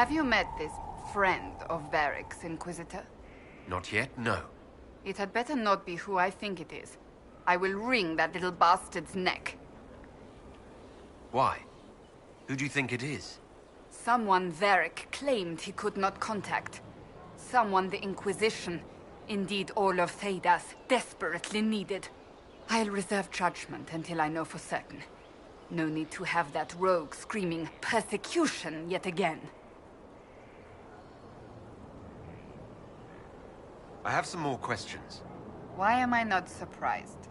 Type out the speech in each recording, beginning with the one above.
Have you met this friend of Varric's, Inquisitor? Not yet, no. It had better not be who I think it is. I will wring that little bastard's neck. Why? Who do you think it is? Someone Varric claimed he could not contact. Someone the Inquisition, indeed all of Thedas, desperately needed. I'll reserve judgment until I know for certain. No need to have that rogue screaming persecution yet again. I have some more questions. Why am I not surprised?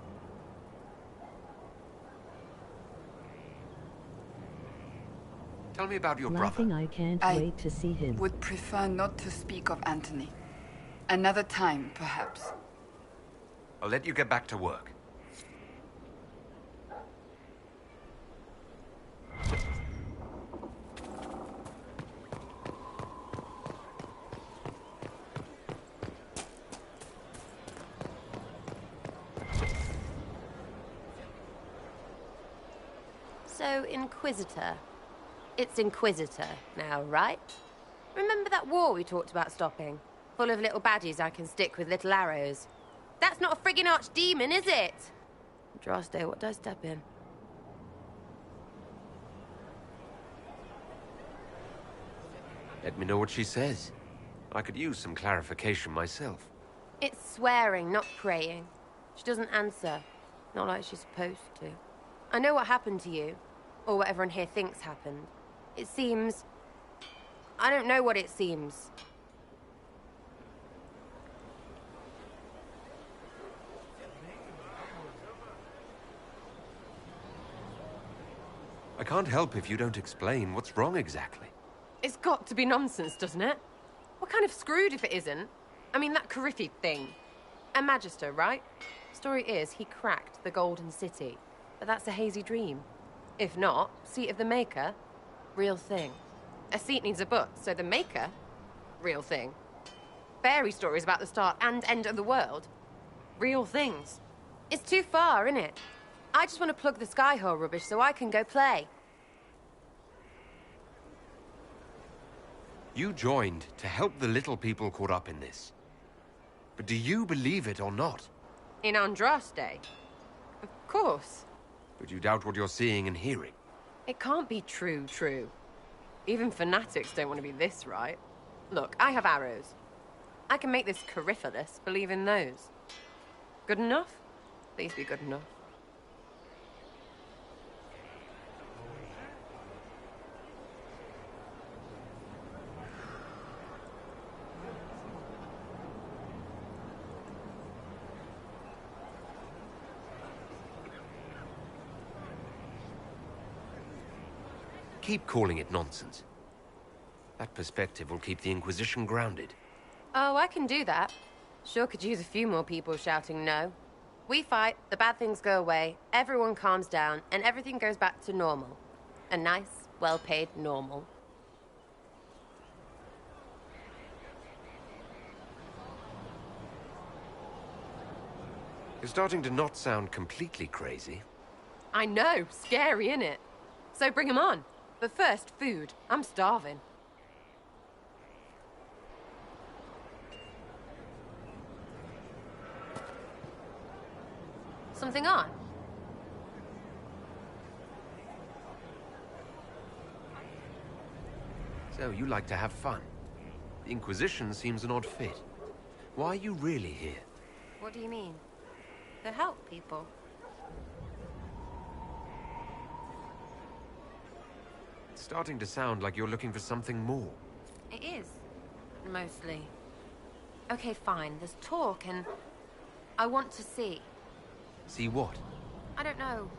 Tell me about your Laughing, brother. I can't wait to see him. Would prefer not to speak of Anthony. Another time, perhaps. I'll let you get back to work. So, Inquisitor. It's Inquisitor now, right? Remember that war we talked about stopping? Full of little baddies I can stick with little arrows. That's not a friggin' archdemon, is it? Andraste, what did I step in? Let me know what she says. I could use some clarification myself. It's swearing, not praying. She doesn't answer. Not like she's supposed to. I know what happened to you. Or what everyone here thinks happened. It seems... I don't know what it seems. I can't help if you don't explain what's wrong exactly. It's got to be nonsense, doesn't it? We're kind of screwed if it isn't. I mean, that Carriffy thing. A Magister, right? Story is, he cracked the Golden City. But that's a hazy dream. If not, seat of the Maker, real thing. A seat needs a butt, so the Maker, real thing. Fairy stories about the start and end of the world, real things. It's too far, innit? I just want to plug the Skyhole rubbish so I can go play. You joined to help the little people caught up in this. But do you believe it or not? In Andraste? Of course. But you doubt what you're seeing and hearing. It can't be true. Even fanatics don't want to be this right. Look, I have arrows. I can make this Carriffalus believe in those. Good enough? Please be good enough. Keep calling it nonsense. That perspective will keep the Inquisition grounded. Oh, I can do that. Sure could use a few more people shouting no. We fight, the bad things go away, everyone calms down, and everything goes back to normal. A nice, well-paid normal. You're starting to not sound completely crazy. I know, scary, innit? So bring 'em on. But first, food. I'm starving. Something on? So you like to have fun. The Inquisition seems an odd fit. Why are you really here? What do you mean? To help people. It's starting to sound like you're looking for something more. It is. Mostly. Okay, fine. There's talk and... I want to see. See what? I don't know.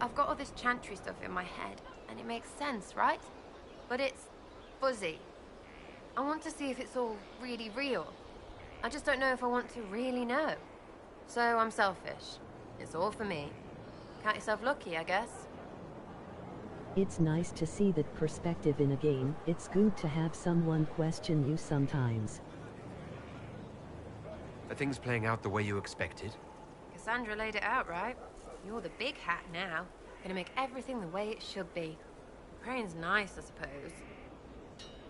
I've got all this chantry stuff in my head, and it makes sense, right? But it's fuzzy. I want to see if it's all really real. I just don't know if I want to really know. So I'm selfish. It's all for me. Count yourself lucky, I guess. It's nice to see that perspective in a game. It's good to have someone question you sometimes. Are things playing out the way you expected? Cassandra laid it out, right? You're the big hat now. Gonna make everything the way it should be. Praying's nice, I suppose.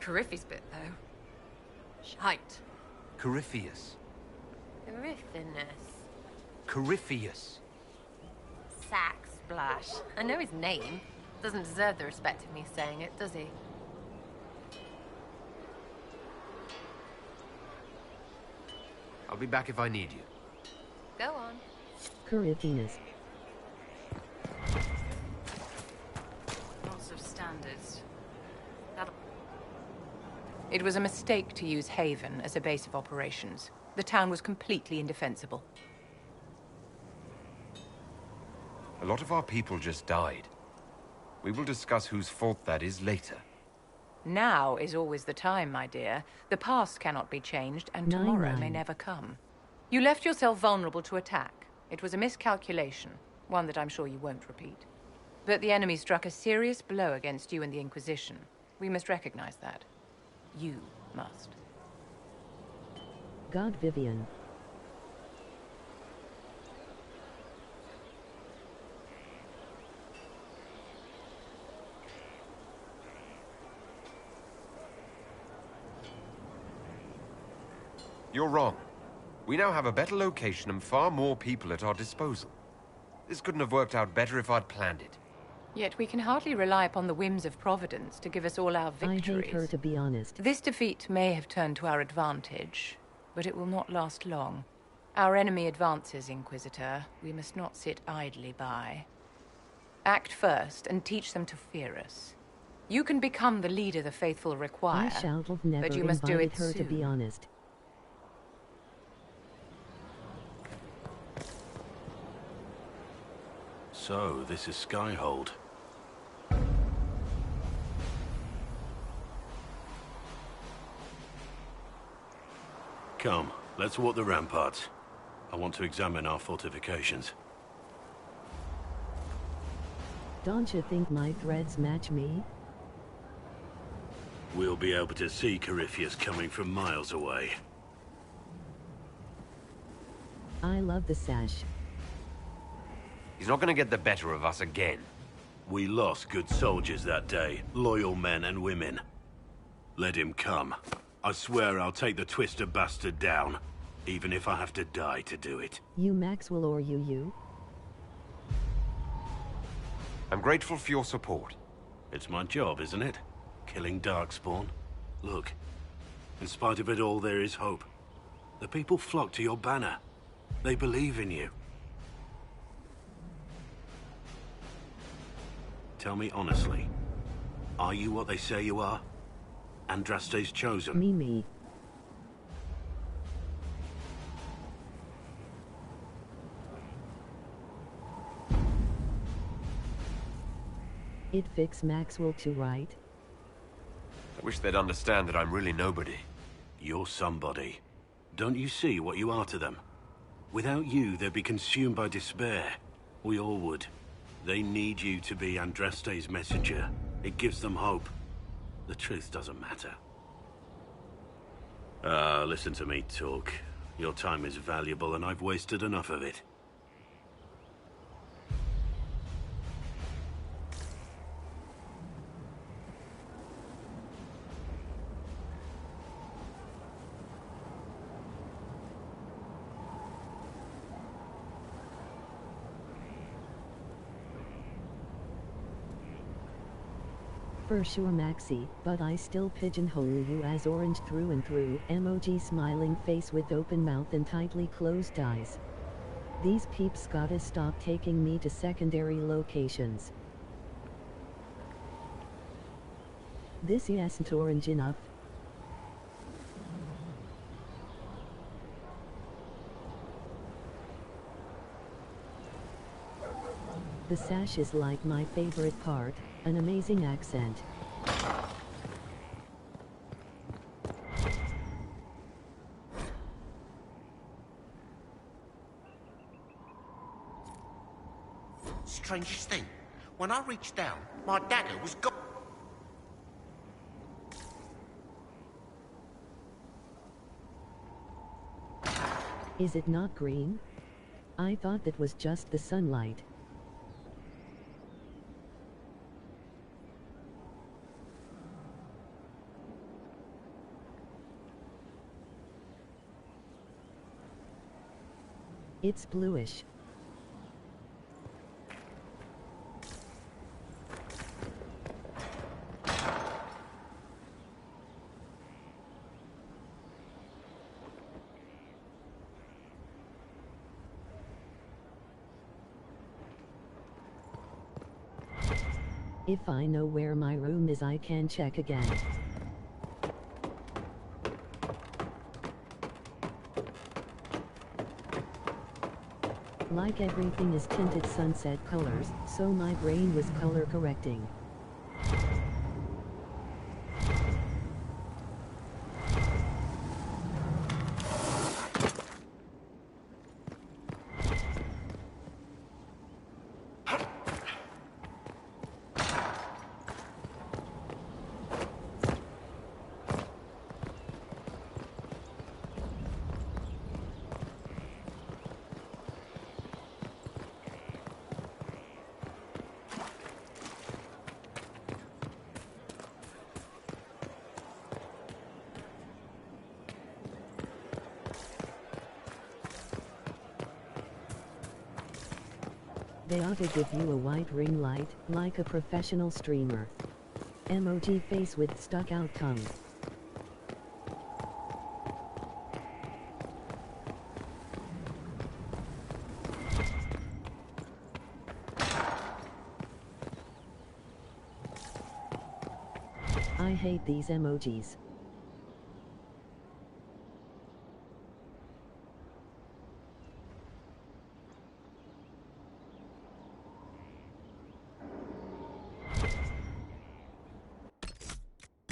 Coryphe's bit, though. Shite. Corypheus. Coryphinus. Corypheus. Sack Splash. I know his name. Doesn't deserve the respect of me saying it, does he? I'll be back if I need you. Go on. Corypheus. Lots of standards. It was a mistake to use Haven as a base of operations. The town was completely indefensible. A lot of our people just died. We will discuss whose fault that is later. Now is always the time, my dear. The past cannot be changed, and tomorrow may never come. You left yourself vulnerable to attack. It was a miscalculation, one that I'm sure you won't repeat. But the enemy struck a serious blow against you and the Inquisition. We must recognize that. You must. God Vivian. You're wrong. We now have a better location and far more people at our disposal. This couldn't have worked out better if I'd planned it. Yet we can hardly rely upon the whims of Providence to give us all our victories. I hate her, to be honest. This defeat may have turned to our advantage, but it will not last long. Our enemy advances, Inquisitor. We must not sit idly by. Act first and teach them to fear us. You can become the leader the faithful require, I shall have never but you must do it invited her, soon. to be honest. So, this is Skyhold. Come, let's walk the ramparts. I want to examine our fortifications. Don't you think my threads match me? We'll be able to see Corypheus coming from miles away. I love the sash. He's not going to get the better of us again. We lost good soldiers that day, loyal men and women. Let him come. I swear I'll take the twister bastard down, even if I have to die to do it. You Maxwell or you? I'm grateful for your support. It's my job, isn't it? Killing Darkspawn. Look, in spite of it all, there is hope. The people flock to your banner. They believe in you. Tell me honestly, are you what they say you are? Andraste's chosen? Me. It fix Maxwell too, right? I wish they'd understand that I'm really nobody. You're somebody. Don't you see what you are to them? Without you, they'd be consumed by despair. We all would. They need you to be Andraste's messenger. It gives them hope. The truth doesn't matter. Listen to me talk. Your time is valuable and I've wasted enough of it. For sure, Maxie, but I still pigeonhole you as orange through and through. Emoji smiling face with open mouth and tightly closed eyes. These peeps gotta stop taking me to secondary locations. This isn't orange enough. The sash is like my favorite part. An amazing accent. Strangest thing, when I reached down, my dagger was gone. Is it not green? I thought that was just the sunlight. It's bluish. If I know where my room is, I can check again. Like everything is tinted sunset colors, so my brain was color correcting. They ought to give you a white ring light, like a professional streamer. Emoji face with stuck out tongue. I hate these emojis.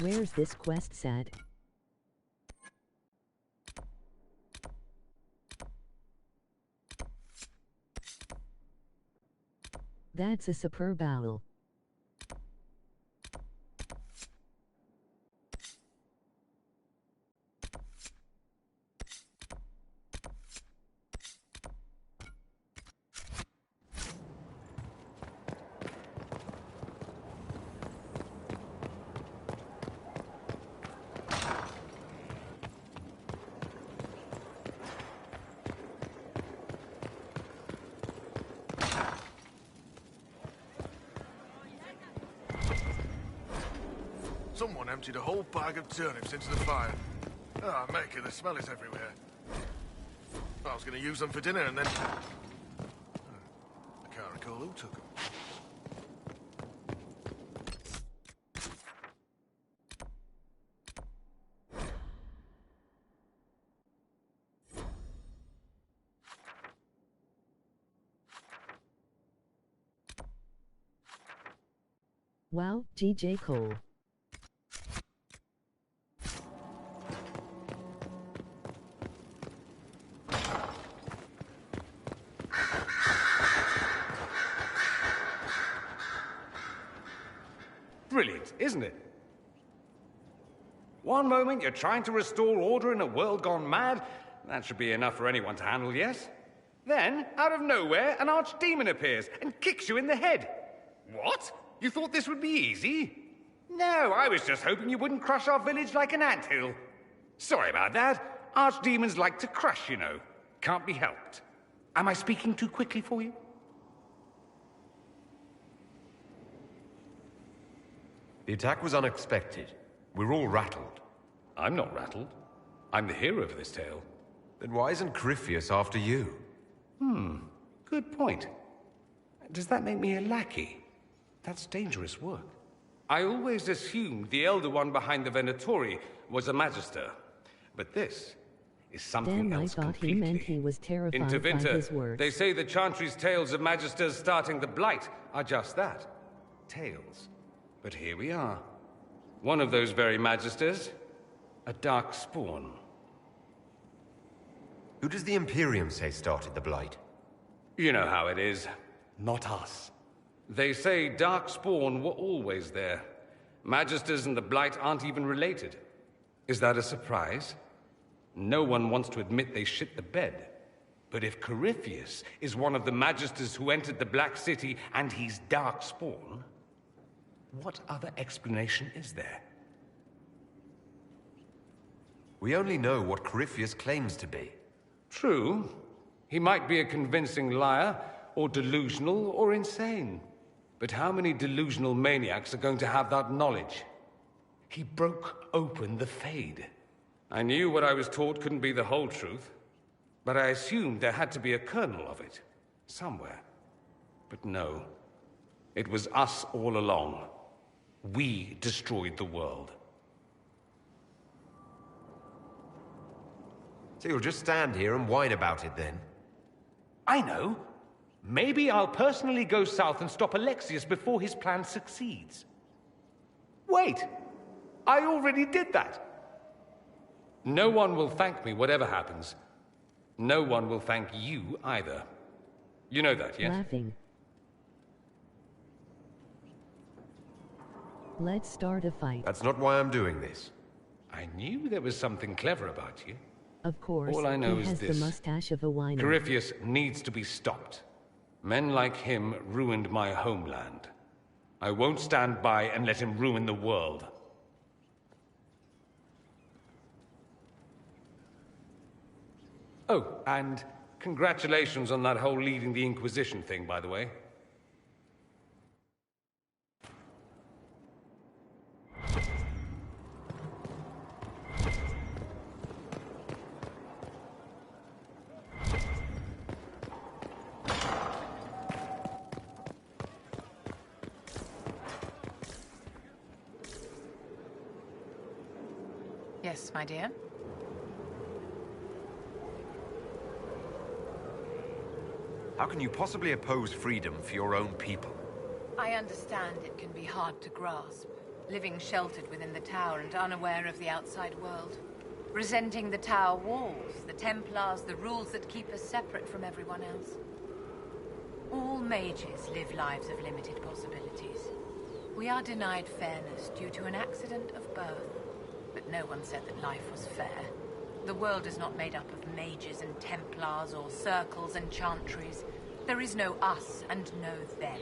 Where's this quest said? That's a superb owl. Someone emptied a whole bag of turnips into the fire. Ah, Mecca, the smell is everywhere. I was going to use them for dinner and then... I can't recall who took them. Wow, GJ Cole. Brilliant, isn't it? One moment you're trying to restore order in a world gone mad. That should be enough for anyone to handle, yes? Then, out of nowhere, an archdemon appears and kicks you in the head. What? You thought this would be easy? No, I was just hoping you wouldn't crush our village like an anthill. Sorry about that. Archdemons like to crush, you know. Can't be helped. Am I speaking too quickly for you? The attack was unexpected. We're all rattled. I'm not rattled. I'm the hero of this tale. Then why isn't Corypheus after you? Good point. Does that make me a lackey? That's dangerous work. I always assumed the Elder One behind the Venatori was a Magister. But this is something Damn, else I thought completely. he meant he was terrified In by Tevinter, his words. they say the Chantry's tales of Magisters starting the Blight are just that. Tales. But here we are. One of those very Magisters, a dark spawn. Who does the Imperium say started the Blight? You know how it is. Not us. They say dark spawn were always there. Magisters and the Blight aren't even related. Is that a surprise? No one wants to admit they shit the bed. But if Corypheus is one of the Magisters who entered the Black City and he's dark spawn, what other explanation is there? We only know what Corypheus claims to be. True. He might be a convincing liar, or delusional, or insane. But how many delusional maniacs are going to have that knowledge? He broke open the Fade. I knew what I was taught couldn't be the whole truth, but I assumed there had to be a kernel of it, somewhere. But no, it was us all along. We destroyed the world. So you'll just stand here and whine about it then? I know. Maybe I'll personally go south and stop Alexius before his plan succeeds. Wait! I already did that! No one will thank me whatever happens. No one will thank you either. You know that, yes? Laughing. Let's start a fight. That's not why I'm doing this. I knew there was something clever about you. Of course, All I know he is has this. the mustache of a whiner. Corypheus needs to be stopped. Men like him ruined my homeland. I won't stand by and let him ruin the world. Oh, and congratulations on that whole leading the Inquisition thing, by the way. Yes, my dear. How can you possibly oppose freedom for your own people? I understand it can be hard to grasp, living sheltered within the tower and unaware of the outside world. Resenting the tower walls, the Templars, the rules that keep us separate from everyone else. All mages live lives of limited possibilities. We are denied fairness due to an accident of birth. But no one said that life was fair. The world is not made up of mages and Templars or circles and chantries. There is no us and no them.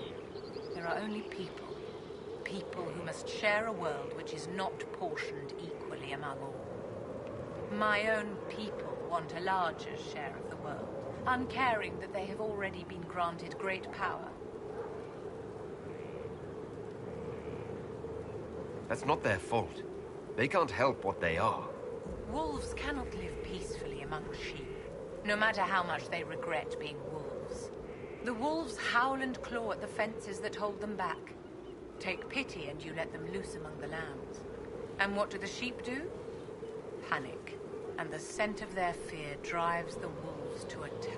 There are only people. People who must share a world which is not portioned equally among all. My own people want a larger share of the world, uncaring that they have already been granted great power. That's not their fault. They can't help what they are. Wolves cannot live peacefully among sheep, no matter how much they regret being wolves. The wolves howl and claw at the fences that hold them back. Take pity and you let them loose among the lambs. And what do the sheep do? Panic, and the scent of their fear drives the wolves to attack.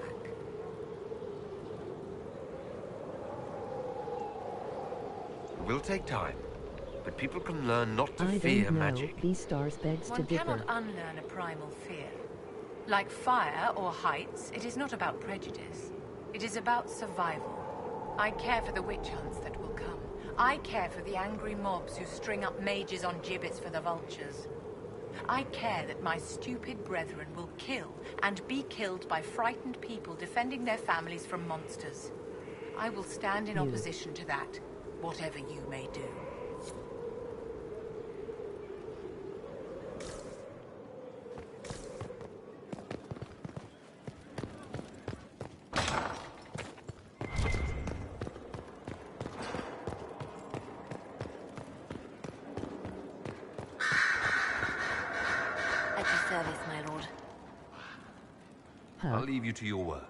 It will take time. But people can learn not to I fear don't know. magic. Beastars begs to One differ. cannot unlearn a primal fear. Like fire or heights, it is not about prejudice. It is about survival. I care for the witch hunts that will come. I care for the angry mobs who string up mages on gibbets for the vultures. I care that my stupid brethren will kill and be killed by frightened people defending their families from monsters. I will stand in opposition to that, whatever you may do. At your service, my lord. I'll leave you to your work.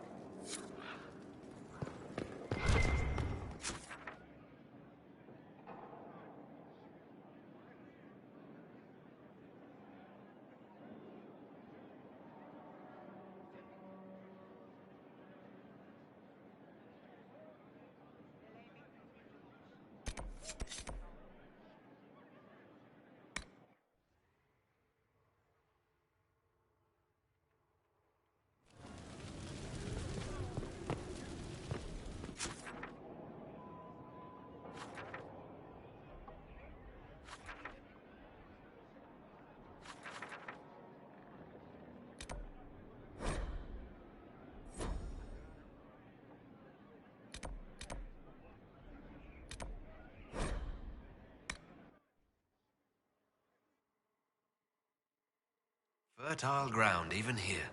Fertile ground, even here.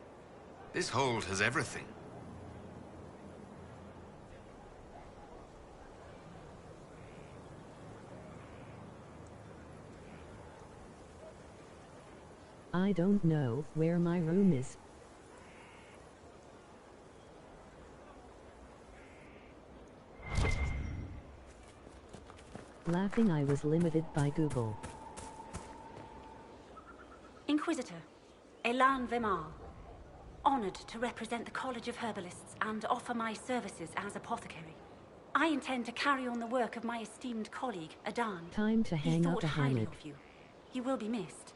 This hold has everything. I don't know where my room is. Laughing, I was limited by Google. Inquisitor, Elan Vemar. Honored to represent the College of Herbalists and offer my services as apothecary. I intend to carry on the work of my esteemed colleague, Adan. Time to hang up a highly hammock. of you. You will be missed.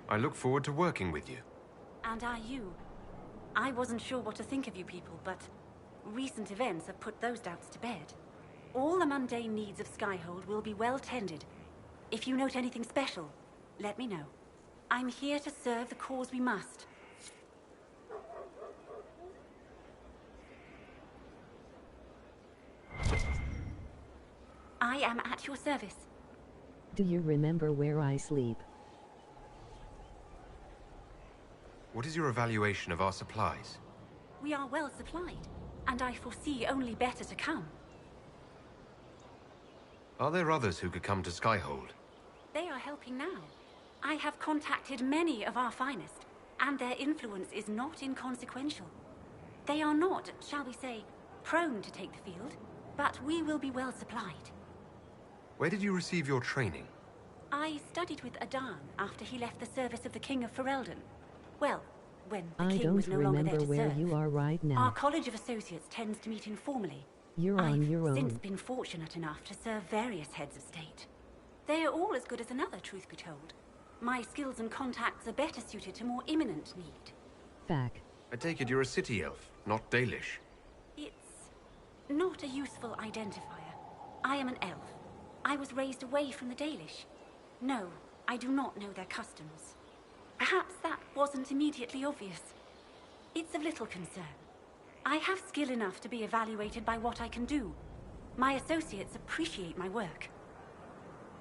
I look forward to working with you. And are you? I wasn't sure what to think of you people, but recent events have put those doubts to bed. All the mundane needs of Skyhold will be well tended. If you note anything special, let me know. I'm here to serve the cause we must. I am at your service. Do you remember where I sleep? What is your evaluation of our supplies? We are well supplied, and I foresee only better to come. Are there others who could come to Skyhold? They are helping now. I have contacted many of our finest, and their influence is not inconsequential. They are not, shall we say, prone to take the field, but we will be well supplied. Where did you receive your training? I studied with Adan after he left the service of the King of Ferelden. Well, when the I king don't was no longer there remember to where serve. you are right now. Our College of Associates tends to meet informally. You're on your I've since own. been fortunate enough to serve various heads of state. They are all as good as another, truth be told. My skills and contacts are better suited to more imminent need. Fact. I take it you're a city elf, not Dalish. It's not a useful identifier. I am an elf. I was raised away from the Dalish. No, I do not know their customs. Perhaps that wasn't immediately obvious. It's of little concern. I have skill enough to be evaluated by what I can do. My associates appreciate my work.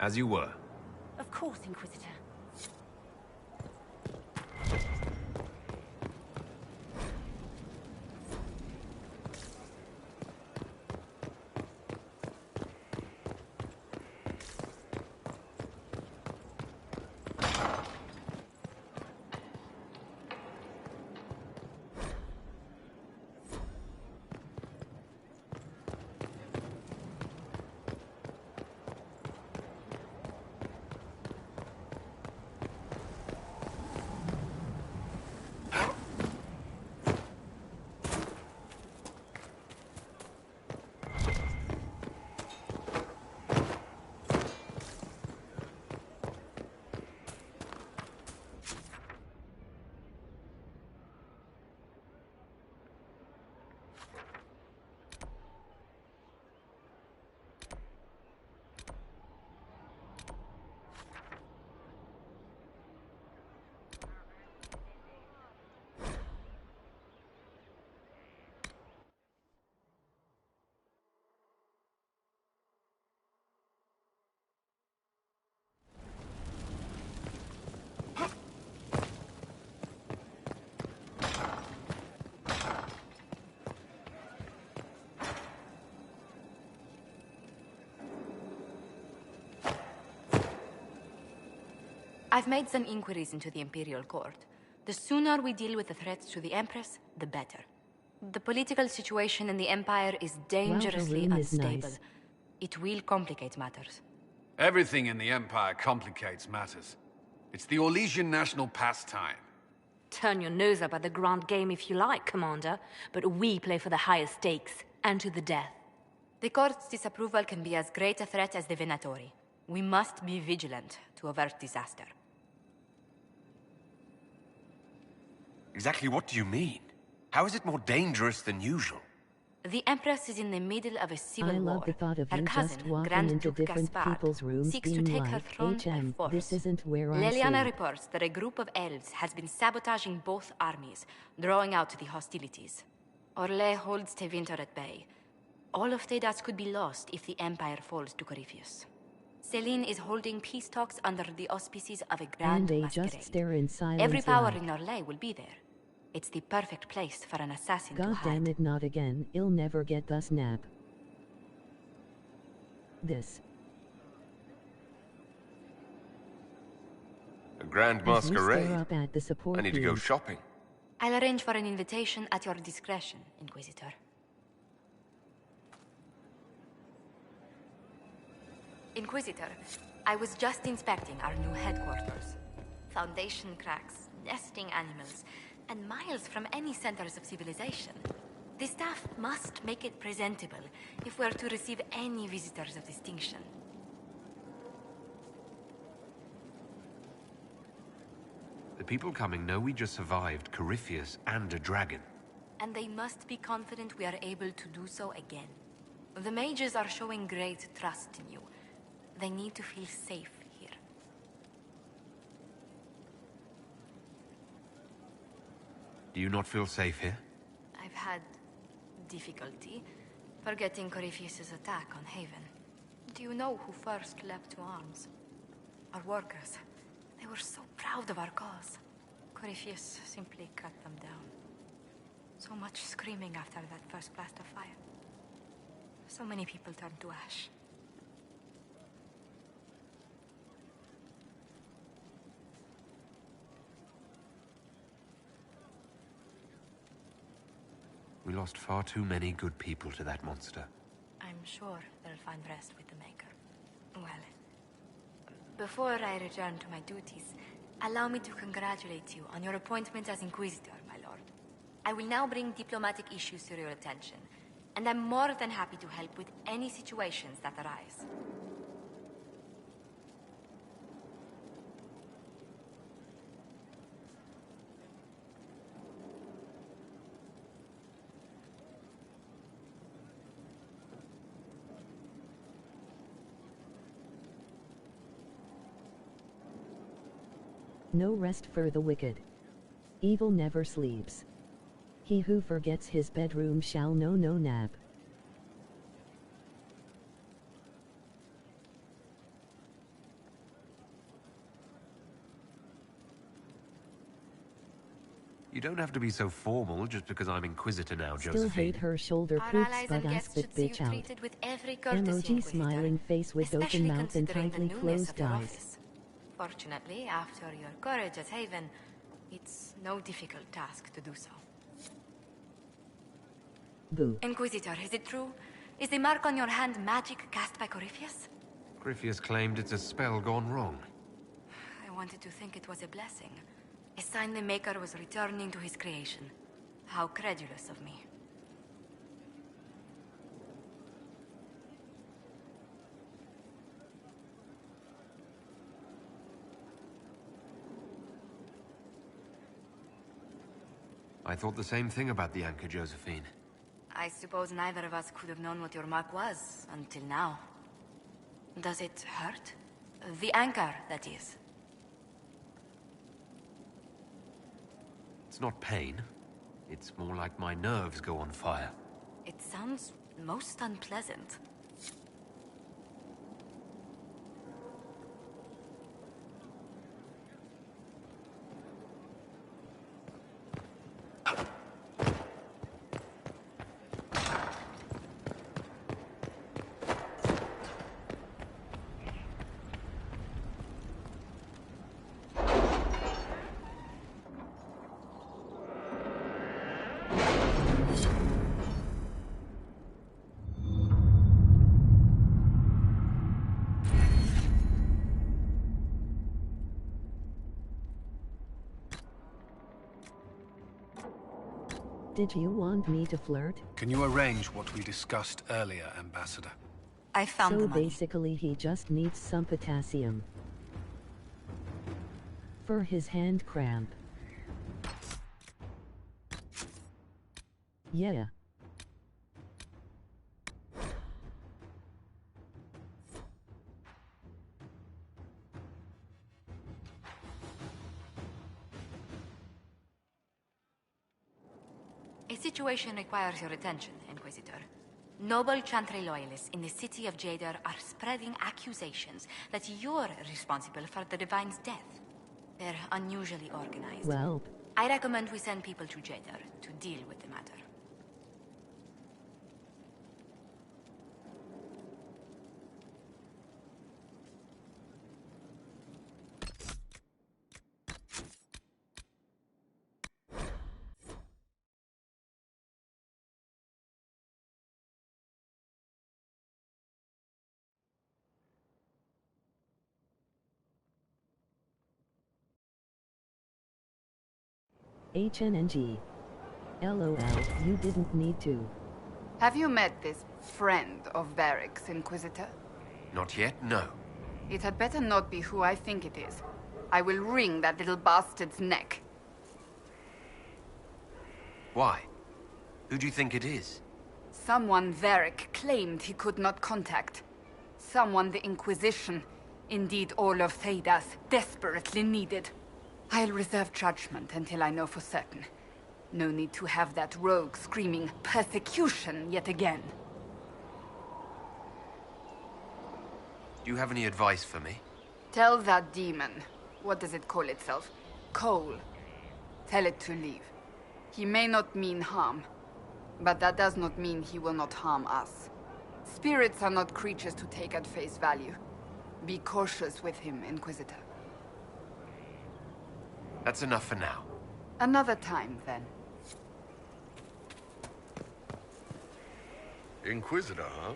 As you were. Of course, Inquisitor. I've made some inquiries into the Imperial Court. The sooner we deal with the threats to the Empress, the better. The political situation in the Empire is dangerously room is unstable. nice. It will complicate matters. Everything in the Empire complicates matters. It's the Orlesian national pastime. Turn your nose up at the grand game if you like, Commander, but we play for the highest stakes, and to the death. The Court's disapproval can be as great a threat as the Venatori. We must be vigilant to avert disaster. Exactly what do you mean? How is it more dangerous than usual? The Empress is in the middle of a civil I war. love the thought of Her you cousin, just walking Grand into Duke different Gaspard, people's rooms seeks to being take her like, throne by HM, force. this isn't where I Leliana sleep. reports that a group of elves has been sabotaging both armies, drawing out the hostilities. Orlais holds Tevinter at bay. All of Thedas could be lost if the Empire falls to Corypheus. Celine is holding peace talks under the auspices of a grand And they masquerade. just stare in silence. Every power like, in Orlais will be there. It's the perfect place for an assassin to God hide. damn it, not again. He'll never get the snap. This. A grand As we masquerade? stare up at the support I need to go beams. shopping. I'll arrange for an invitation at your discretion, Inquisitor. Inquisitor, I was just inspecting our new headquarters. Foundation cracks, nesting animals, and miles from any centers of civilization. The staff must make it presentable if we're to receive any visitors of distinction. The people coming know we just survived Corypheus and a dragon. And they must be confident we are able to do so again. The mages are showing great trust in you. They need to feel safe here. Do you not feel safe here? I've had difficulty forgetting Corypheus's attack on Haven. Do you know who first leapt to arms? Our workers. They were so proud of our cause. Corypheus simply cut them down. So much screaming after that first blast of fire. So many people turned to ash. We lost far too many good people to that monster. I'm sure they'll find rest with the Maker. Well, before I return to my duties, allow me to congratulate you on your appointment as Inquisitor, my lord. I will now bring diplomatic issues to your attention, and I'm more than happy to help with any situations that arise. No rest for the wicked. Evil never sleeps. He who forgets his bedroom shall know no nap. You don't have to be so formal just because I'm Inquisitor now, Still Josephine. hate her shoulder Our poops, allies but and ask guests that should see you bitch out. treated with every courtesy, Emoji Inquisitor, smiling face with open especially mouth and considering the tightly newness closed of your eyes. office. Fortunately, after your courage at Haven, it's no difficult task to do so. Boo. Inquisitor, is it true? Is the mark on your hand magic cast by Corypheus? Corypheus claimed it's a spell gone wrong. I wanted to think it was a blessing. A sign the Maker was returning to his creation. How credulous of me. I thought the same thing about the anchor, Josephine. I suppose neither of us could have known what your mark was until now. Does it hurt? The anchor, that is. It's not pain. It's more like my nerves go on fire. It sounds most unpleasant. Did you want me to flirt? Can you arrange what we discussed earlier, Ambassador? I found So the money. basically he just needs some potassium. For his hand cramp. Yeah. A situation requires your attention, Inquisitor. Noble Chantry loyalists in the city of Jadar are spreading accusations that you're responsible for the Divine's death. They're unusually organized. Well, I recommend we send people to Jadar to deal with the matter. . HNNG. LOL, you didn't need to. Have you met this friend of Varric's, Inquisitor? Not yet, no. It had better not be who I think it is. I will wring that little bastard's neck. Why? Who do you think it is? Someone Varric claimed he could not contact. Someone the Inquisition, indeed all of Thedas, desperately needed. I'll reserve judgment until I know for certain. No need to have that rogue screaming persecution yet again. Do you have any advice for me? Tell that demon, what does it call itself? Cole. Tell it to leave. He may not mean harm, but that does not mean he will not harm us. Spirits are not creatures to take at face value. Be cautious with him, Inquisitor. That's enough for now. Another time, then. Inquisitor, huh?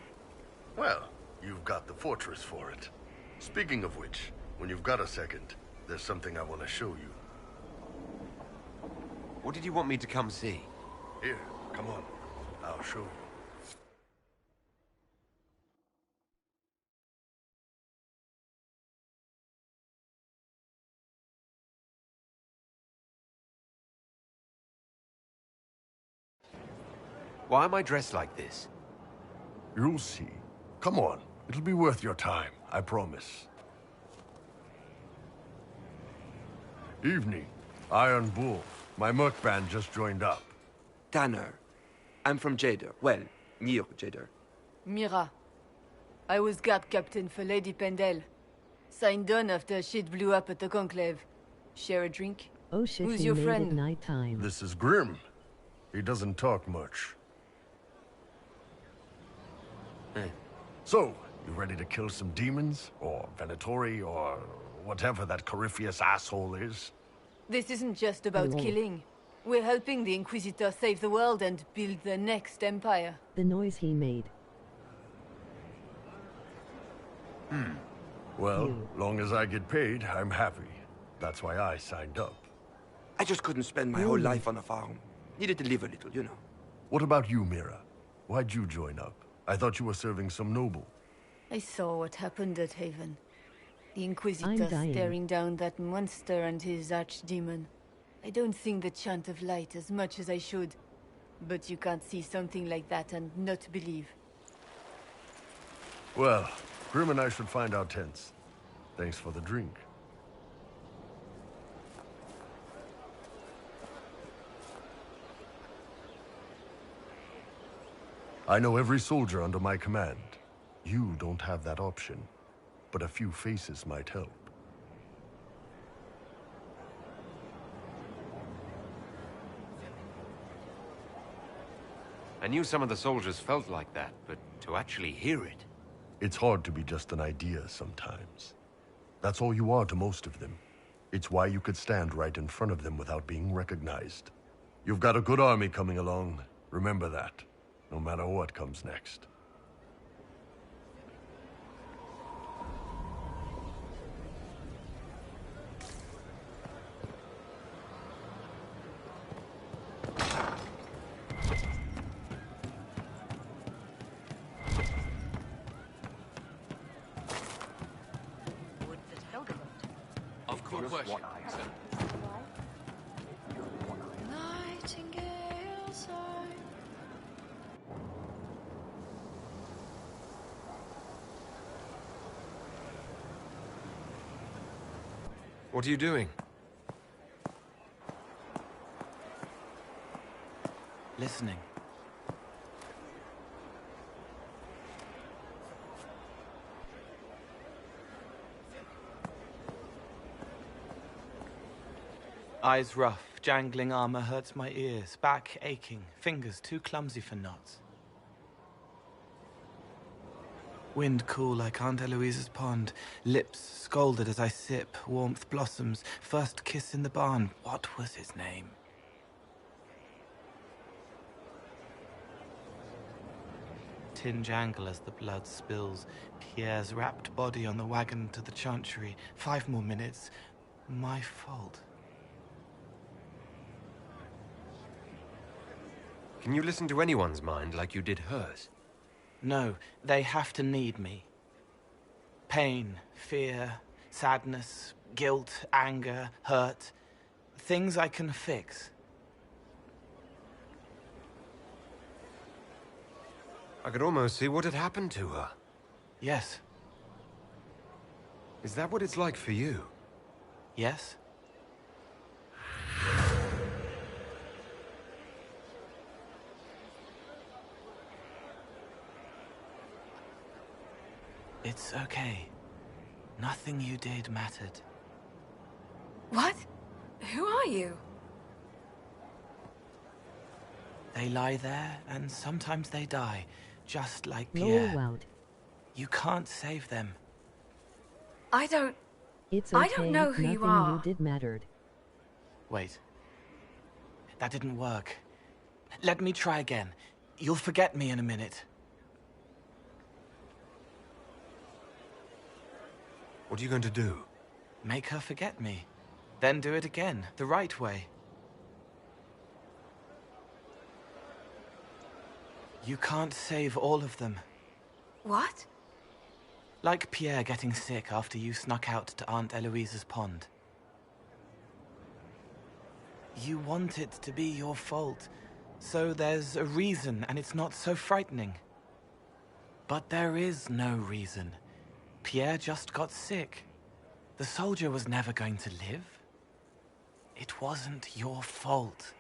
Well, you've got the fortress for it. Speaking of which, when you've got a second, there's something I want to show you. What did you want me to come see? Here, come on. I'll show you. Why am I dressed like this? You'll see. Come on. It'll be worth your time, I promise. Evening. Iron Bull. My merc band just joined up. Tanner. I'm from Jader. Well, near Jader. Mira. I was guard captain for Lady Pendel. Signed on after shit blew up at the Conclave. Share a drink? Oh shit, Who's we your made friend? it nighttime. This is Grim. He doesn't talk much. So, you ready to kill some demons? Or Venatori? Or whatever that Corypheus asshole is? This isn't just about killing. We're helping the Inquisitor save the world and build the next empire. The noise he made. Well, long as I get paid, I'm happy. That's why I signed up. I just couldn't spend my whole life on a farm. Needed to live a little, you know. What about you, Mira? Why'd you join up? I thought you were serving some noble. I saw what happened at Haven. The I'm Inquisitor dying. staring down that monster and his archdemon. I don't sing the chant of light as much as I should. But you can't see something like that and not believe. Well, Grim and I should find our tents. Thanks for the drink. I know every soldier under my command. You don't have that option, but a few faces might help. I knew some of the soldiers felt like that, but to actually hear it... It's hard to be just an idea sometimes. That's all you are to most of them. It's why you could stand right in front of them without being recognized. You've got a good army coming along. Remember that, no matter what comes next. Of course. What are you doing? Listening. Eyes rough, jangling armor hurts my ears, back aching, fingers too clumsy for knots. Wind cool like Aunt Eloise's pond, lips scalded as I sip, warmth blossoms, first kiss in the barn, what was his name? Tin jangle as the blood spills, Pierre's wrapped body on the wagon to the chantry, 5 more minutes, my fault. Can you listen to anyone's mind like you did hers? No, they have to need me. Pain, fear, sadness, guilt, anger, hurt. Things I can fix. I could almost see what had happened to her. Yes. Is that what it's like for you? Yes. It's okay. Nothing you did mattered. What? Who are you? They lie there, and sometimes they die, just like No, Pierre. out. You can't save them. I don't... It's okay. I don't know who Nothing you are. you did mattered. Wait. That didn't work. Let me try again. You'll forget me in a minute. What are you going to do? Make her forget me. Then do it again, the right way. You can't save all of them. What? Like Pierre getting sick after you snuck out to Aunt Eloise's pond. You want it to be your fault, so there's a reason and it's not so frightening. But there is no reason. Pierre just got sick. The soldier was never going to live. It wasn't your fault.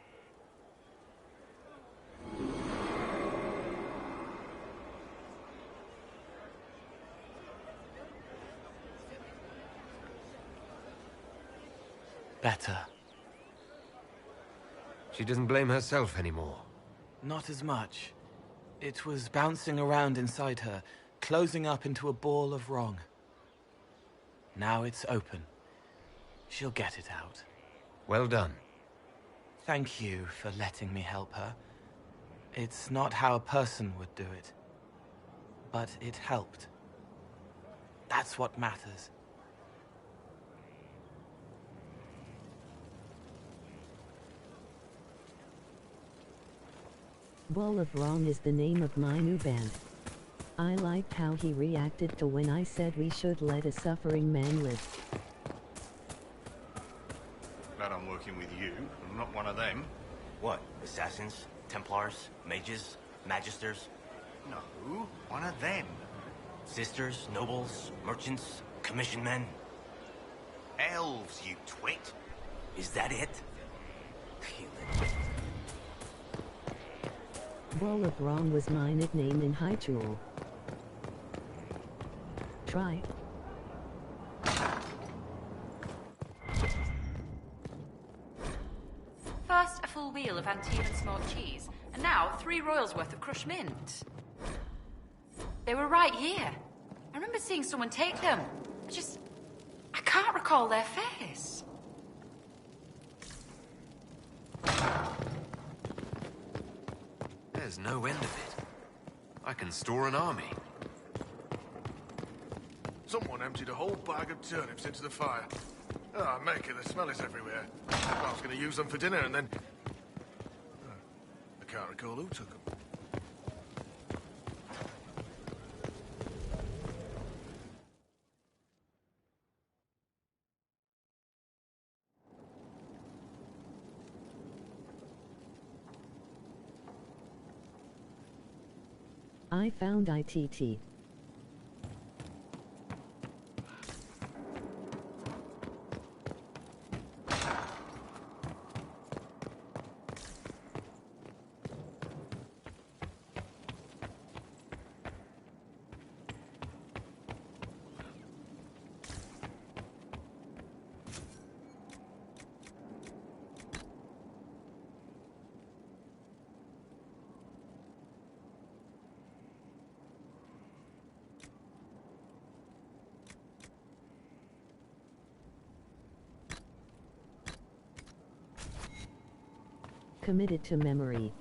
Better. She doesn't blame herself anymore. Not as much. It was bouncing around inside her, closing up into a ball of wrong. Now it's open. She'll get it out. Well done. Thank you for letting me help her. It's not how a person would do it. But it helped. That's what matters. Ball of Wrong is the name of my new band. I liked how he reacted to when I said we should let a suffering man live. Glad I'm working with you. I'm not one of them. What? Assassins? Templars? Mages? Magisters? No, one of them. Sisters? Nobles? Merchants? Commission men? Elves, you twit. Is that it? Ball of Wrong was my nickname in Hyrule. Try. First, a full wheel of Antibes smoked cheese, and now 3 royals worth of crushed mint. They were right here. I remember seeing someone take them. I can't recall their face. There's no end of it. I can store an army. Someone emptied a whole bag of turnips into the fire. Ah, make it, the smell is everywhere. I was going to use them for dinner and then... I can't recall who took them. I found ITT. Committed to memory.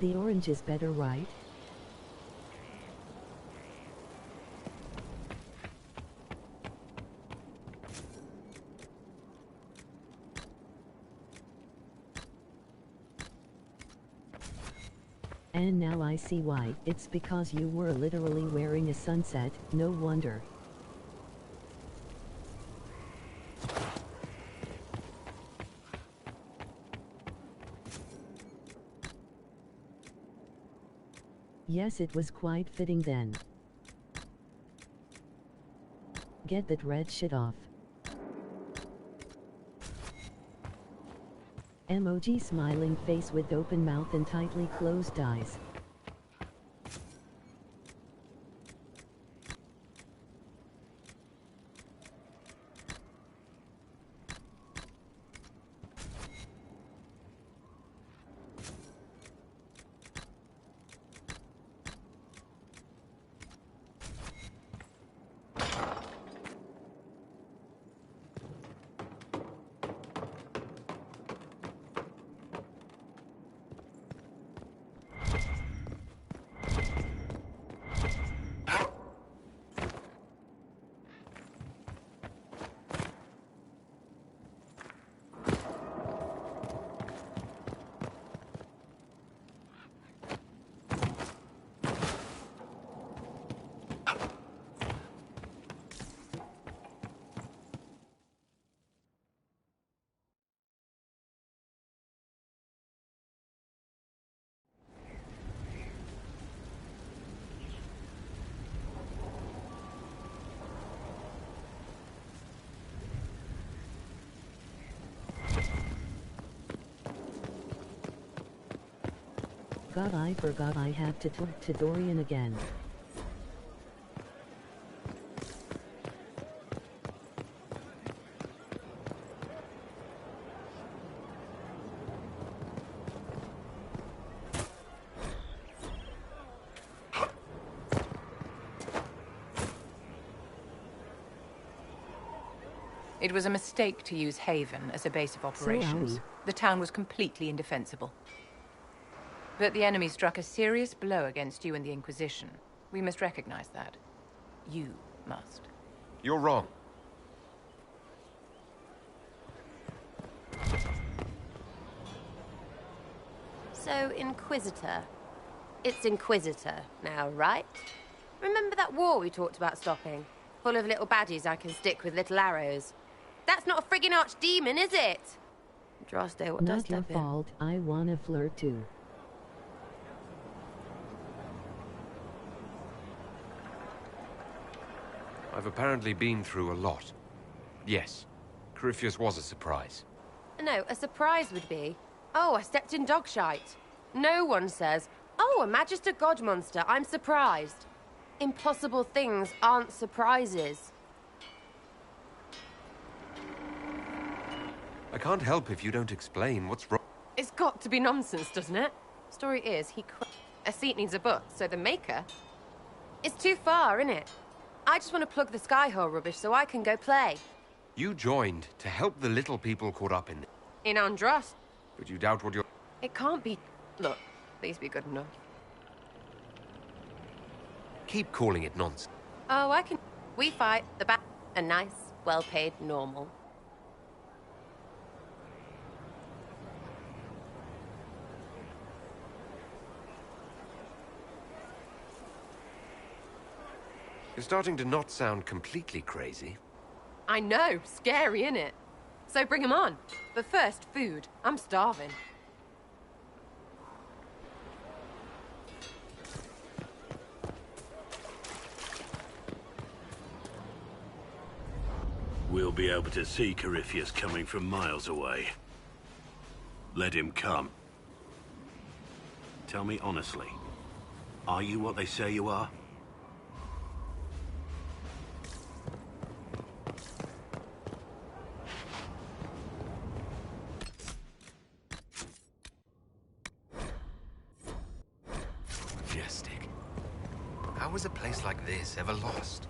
The orange is better, right? And now I see why. It's because you were literally wearing a sunset, no wonder. Yes, it was quite fitting then. Get that red shit off. Emoji smiling face with open mouth and tightly closed eyes. God, I forgot I have to talk to Dorian again. It was a mistake to use Haven as a base of operations. The town was completely indefensible. But the enemy struck a serious blow against you and the Inquisition. We must recognize that. You must. You're wrong. So, Inquisitor. It's Inquisitor now, right? Remember that war we talked about stopping? Full of little baddies I can stick with little arrows. That's not a friggin' archdemon, is it? Droste, what does Not your fault, I wanna flirt too. I've apparently been through a lot. Yes, Corypheus was a surprise. No, a surprise would be, oh, I stepped in dog shite. No one says, oh, a Magister God monster, I'm surprised. Impossible things aren't surprises. I can't help if you don't explain what's wrong. It's got to be nonsense, doesn't it? Story is, a seat needs a book, so the maker... It's too far, innit? I just want to plug the Skyhole rubbish so I can go play. You joined to help the little people caught up in Andros. But you doubt what you're... It can't be... Look, please be good enough. Keep calling it nonsense. Oh, I can... We fight the bat... A nice, well-paid normal. You're starting to not sound completely crazy. I know, scary, innit? So bring 'em on. But first, food. I'm starving. We'll be able to see Corypheus coming from miles away. Let him come. Tell me honestly, are you what they say you are? Majestic. How was a place like this ever lost?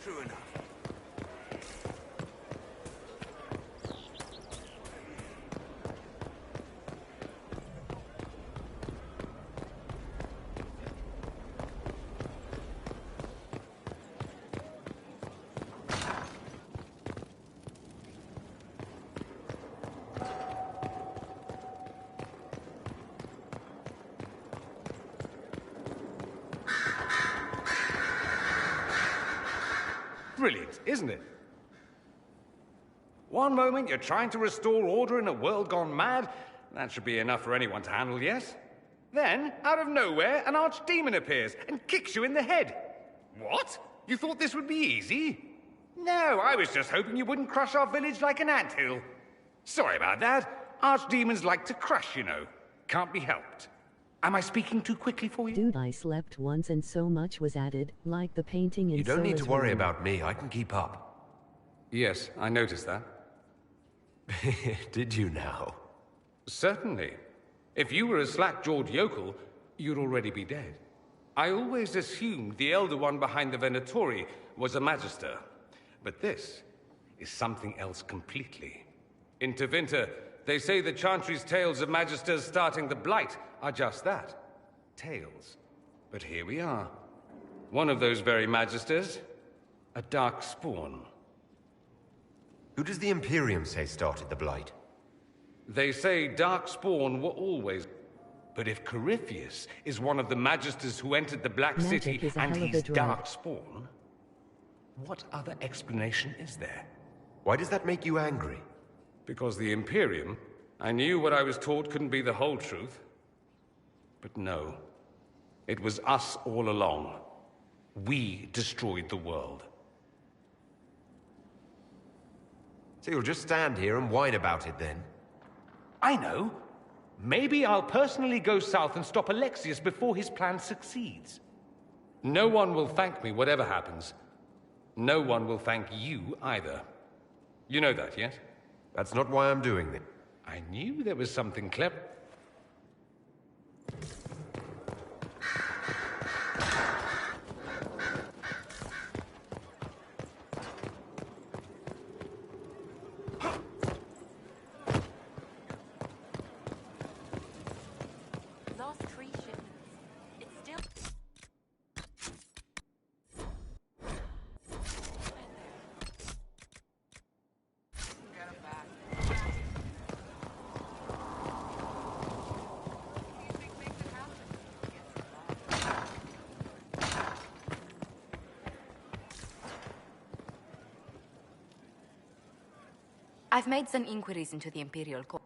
True enough. Brilliant, isn't it? One moment you're trying to restore order in a world gone mad. That should be enough for anyone to handle, yes? Then, out of nowhere, an archdemon appears and kicks you in the head. What? You thought this would be easy? No, I was just hoping you wouldn't crush our village like an anthill. Sorry about that. Archdemons like to crush, you know. Can't be helped. Am I speaking too quickly for you? Dude, I slept once and so much was added, like the painting in You don't need to worry room. about me. I can keep up. Yes, I noticed that. Did you now? Certainly. If you were a slack-jawed yokel, you'd already be dead. I always assumed the Elder One behind the Venatori was a Magister. But this is something else completely. In Tevinter, they say the Chantry's tales of Magisters starting the Blight are just that. Tales. But here we are. One of those very Magisters, a dark spawn. Who does the Imperium say started the Blight? They say Darkspawn were always... But if Corypheus is one of the Magisters who entered the Black City and he's Darkspawn, what other explanation is there? Why does that make you angry? Because the Imperium... I knew what I was taught couldn't be the whole truth. But no. It was us all along. We destroyed the world. So you'll just stand here and whine about it then? I know. Maybe I'll personally go south and stop Alexius before his plan succeeds. No one will thank me whatever happens. No one will thank you either. You know that, yes? That's not why I'm doing it. I knew there was something clever. I've made some inquiries into the Imperial Court.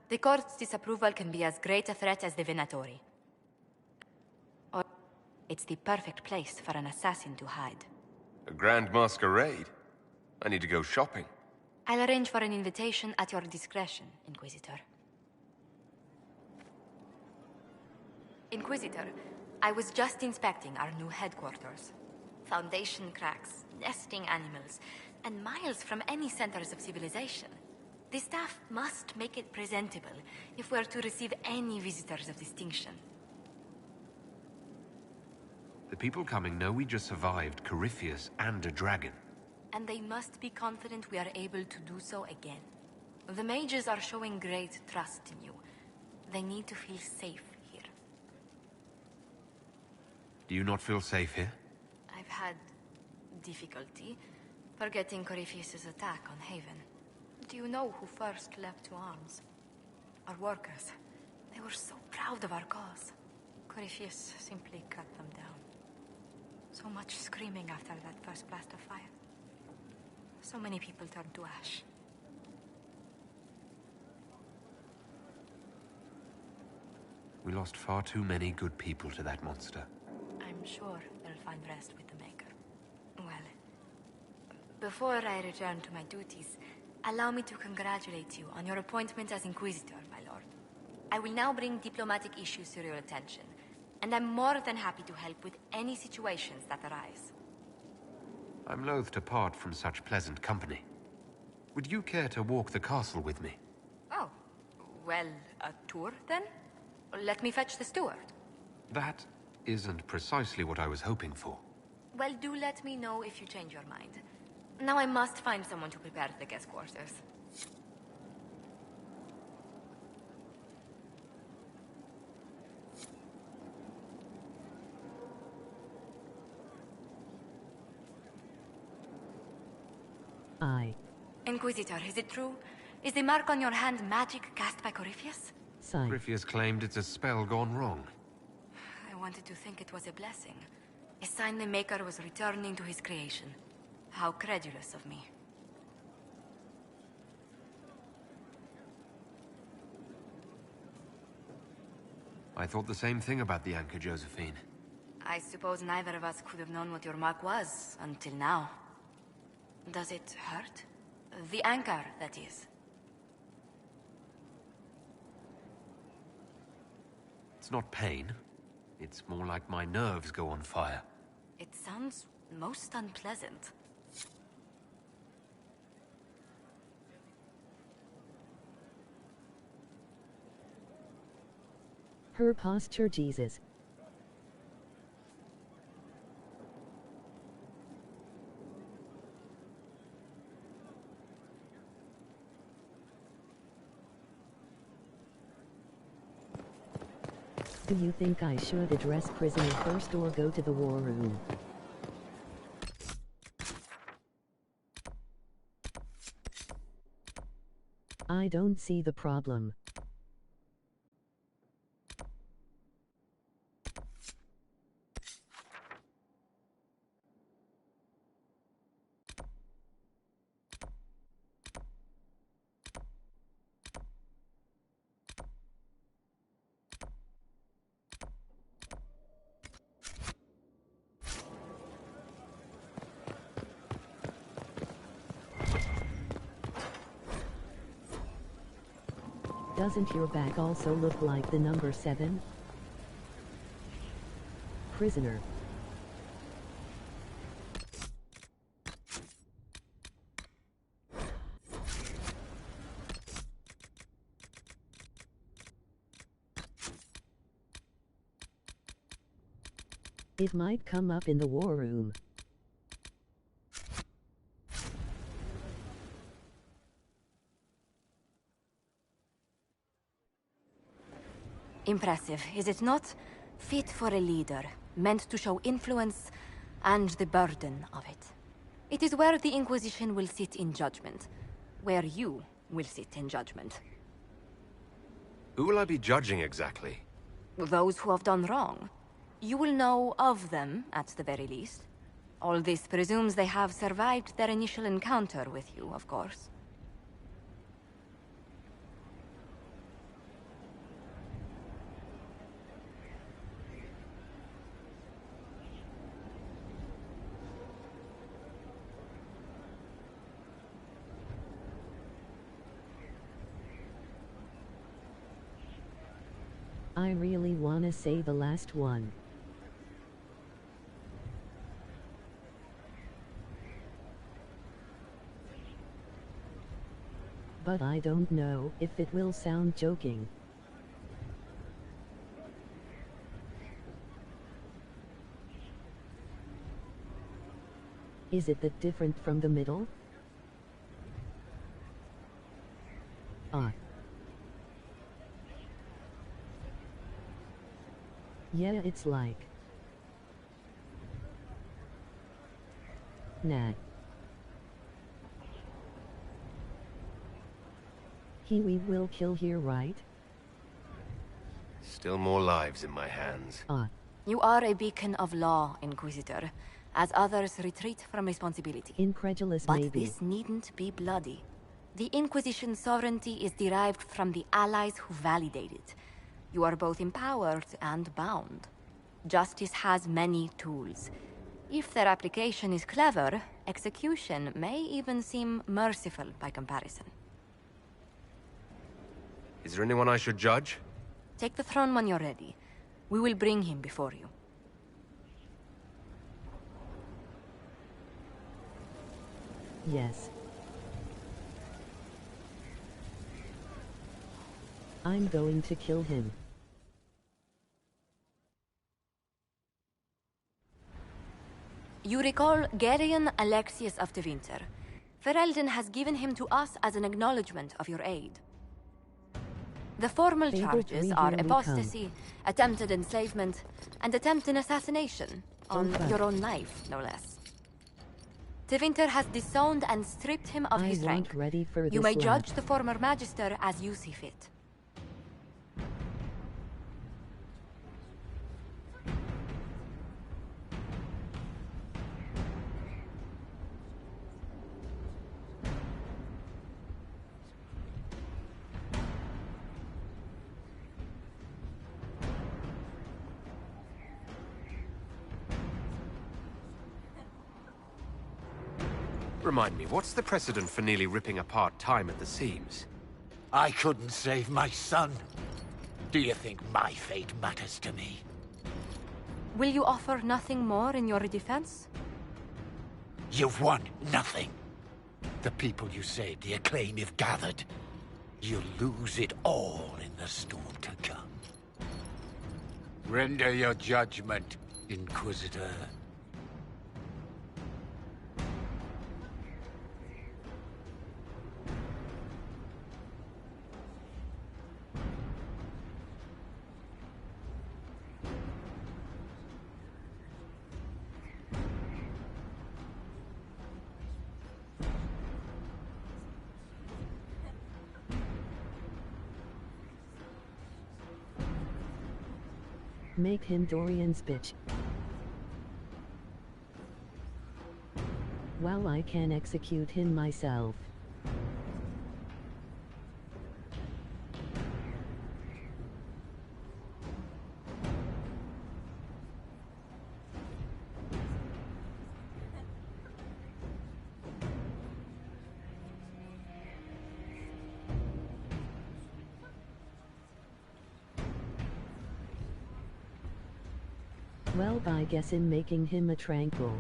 The court's disapproval can be as great a threat as the Venatori. Or it's the perfect place for an assassin to hide. A grand masquerade? I need to go shopping. I'll arrange for an invitation at your discretion, Inquisitor. Inquisitor, I was just inspecting our new headquarters. Foundation cracks, nesting animals, and miles from any centers of civilization. The staff must make it presentable if we're to receive any visitors of distinction. The people coming know we just survived Corypheus and a dragon. And they must be confident we are able to do so again. The mages are showing great trust in you. They need to feel safe here. Do you not feel safe here? I've had difficulty forgetting Corypheus' attack on Haven. Do you know who first leapt to arms? Our workers. They were so proud of our cause. Corypheus simply cut them down. So much screaming after that first blast of fire. So many people turned to ash. We lost far too many good people to that monster. I'm sure they'll find rest with the Maker. Well, before I return to my duties, allow me to congratulate you on your appointment as Inquisitor, my lord. I will now bring diplomatic issues to your attention, and I'm more than happy to help with any situations that arise. I'm loath to part from such pleasant company. Would you care to walk the castle with me? Oh, well, a tour then? Let me fetch the steward. That isn't precisely what I was hoping for. Well, do let me know if you change your mind. Now I must find someone to prepare the guest quarters. Inquisitor, is it true? Is the mark on your hand magic cast by Corypheus? Corypheus claimed it's a spell gone wrong. I wanted to think it was a blessing. A sign the Maker was returning to his creation. How credulous of me. I thought the same thing about the anchor, Josephine. I suppose neither of us could have known what your mark was until now. Does it hurt? The anchor, that is. It's not pain. It's more like my nerves go on fire. It sounds most unpleasant. Her posture, Jesus. Do you think I should address prisoner first or go to the war room? I don't see the problem. Doesn't your back also look like the number 7? Prisoner. It might come up in the war room. Impressive, is it not? Fit for a leader, meant to show influence and the burden of it. It is where the Inquisition will sit in judgment. Where you will sit in judgment. Who will I be judging exactly? Those who have done wrong. You will know of them, at the very least. All this presumes they have survived their initial encounter with you, of course. I really wanna say the last one. But I don't know if it will sound joking. Is it that different from the middle? Ah. Yeah, it's like. Nah. We will kill here, right? Still more lives in my hands. Ah. You are a beacon of law, Inquisitor, as others retreat from responsibility. Incredulous, but maybe. This needn't be bloody. The Inquisition's sovereignty is derived from the allies who validate it. You are both empowered and bound. Justice has many tools. If their application is clever, execution may even seem merciful by comparison. Is there anyone I should judge? Take the throne when you're ready. We will bring him before you. Yes. I'm going to kill him. You recall Gerion Alexius of the Winter. Ferelden has given him to us as an acknowledgement of your aid. The formal charges are apostasy, attempted enslavement, and attempted assassination on your own life, no less. Tevinter has disowned and stripped him of his rank. Ready for you this may lad. judge the former Magister as you see fit. remind me, what's the precedent for nearly ripping apart time at the seams? I couldn't save my son. Do you think my fate matters to me? Will you offer nothing more in your defense? You've won nothing. The people you saved, the acclaim you've gathered. You'll lose it all in the storm to come. Render your judgment, Inquisitor. Make him Dorian's bitch. While I can execute him myself. Well, I guess in making him a tranquil.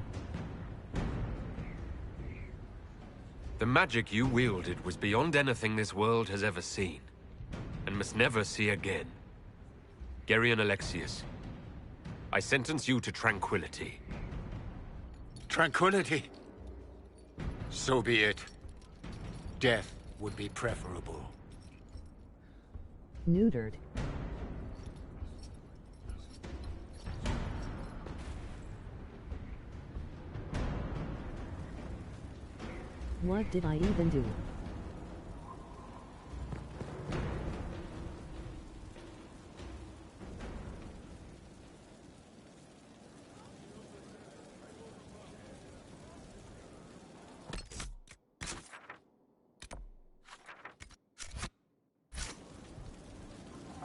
The magic you wielded was beyond anything this world has ever seen, and must never see again. Geryon Alexius, I sentence you to tranquility. Tranquility? So be it. Death would be preferable. Neutered. What did I even do?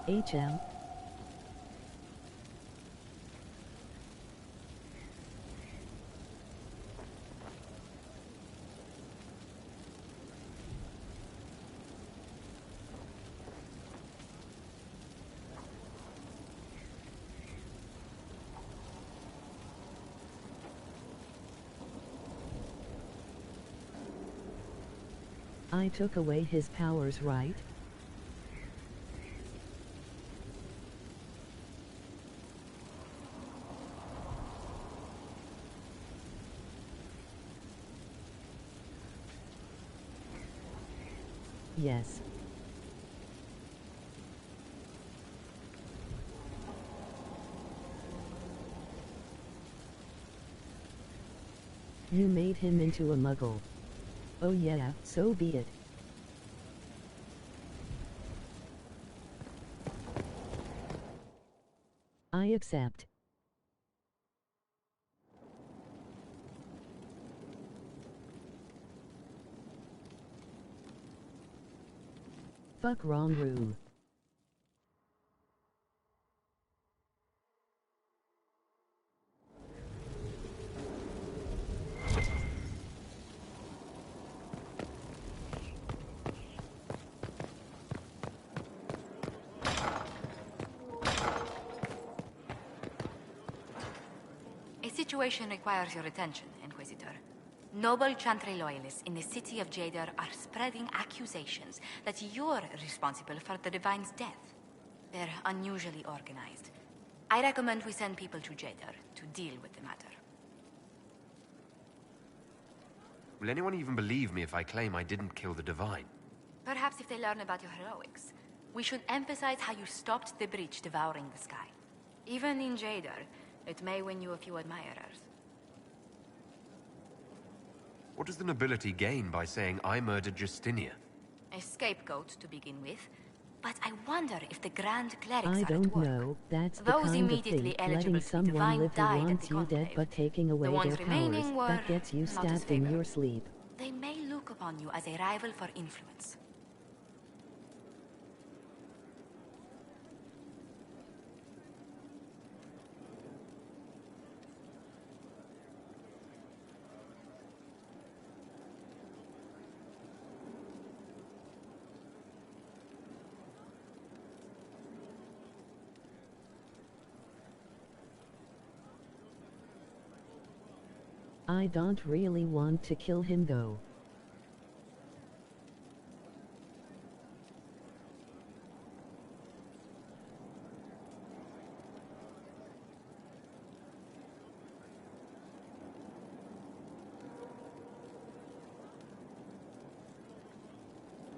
HM. I took away his powers, right? Yes. You made him into a muggle. Oh yeah, so be it. I accept. Fuck wrong room. The situation requires your attention, Inquisitor. Noble Chantry loyalists in the city of Jadar are spreading accusations that you're responsible for the Divine's death. They're unusually organized. I recommend we send people to Jadar to deal with the matter. Will anyone even believe me if I claim I didn't kill the Divine? Perhaps if they learn about your heroics. We should emphasize how you stopped the breach devouring the sky. Even in Jadar, it may win you a few admirers. What does the nobility gain by saying I murdered Justinia? A scapegoat to begin with, but I wonder if the Grand Clerics I are don't at work. know. That's the Those kind of immediately thing. eligible Letting to be someone divine live who died at wants the you dead conclave. but taking away The ones their remaining powers, were that gets you not as stabbed in favored. your sleep. They may look upon you as a rival for influence. I don't really want to kill him though.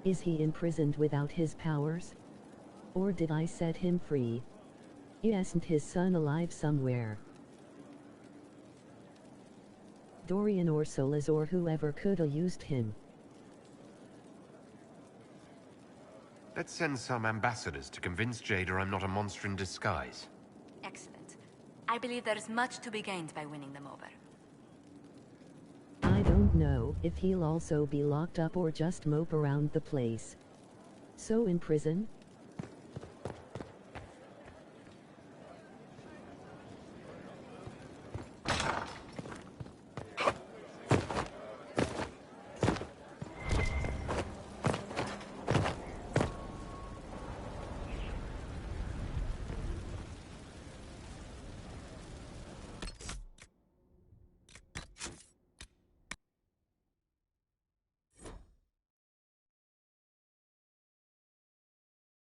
Is he imprisoned without his powers? Or did I set him free? Isn't his son alive somewhere? Dorian or Solas or whoever coulda used him. Let's send some ambassadors to convince Jada I'm not a monster in disguise. Excellent. I believe there is much to be gained by winning them over. I don't know if he'll also be locked up or just mope around the place. So in prison?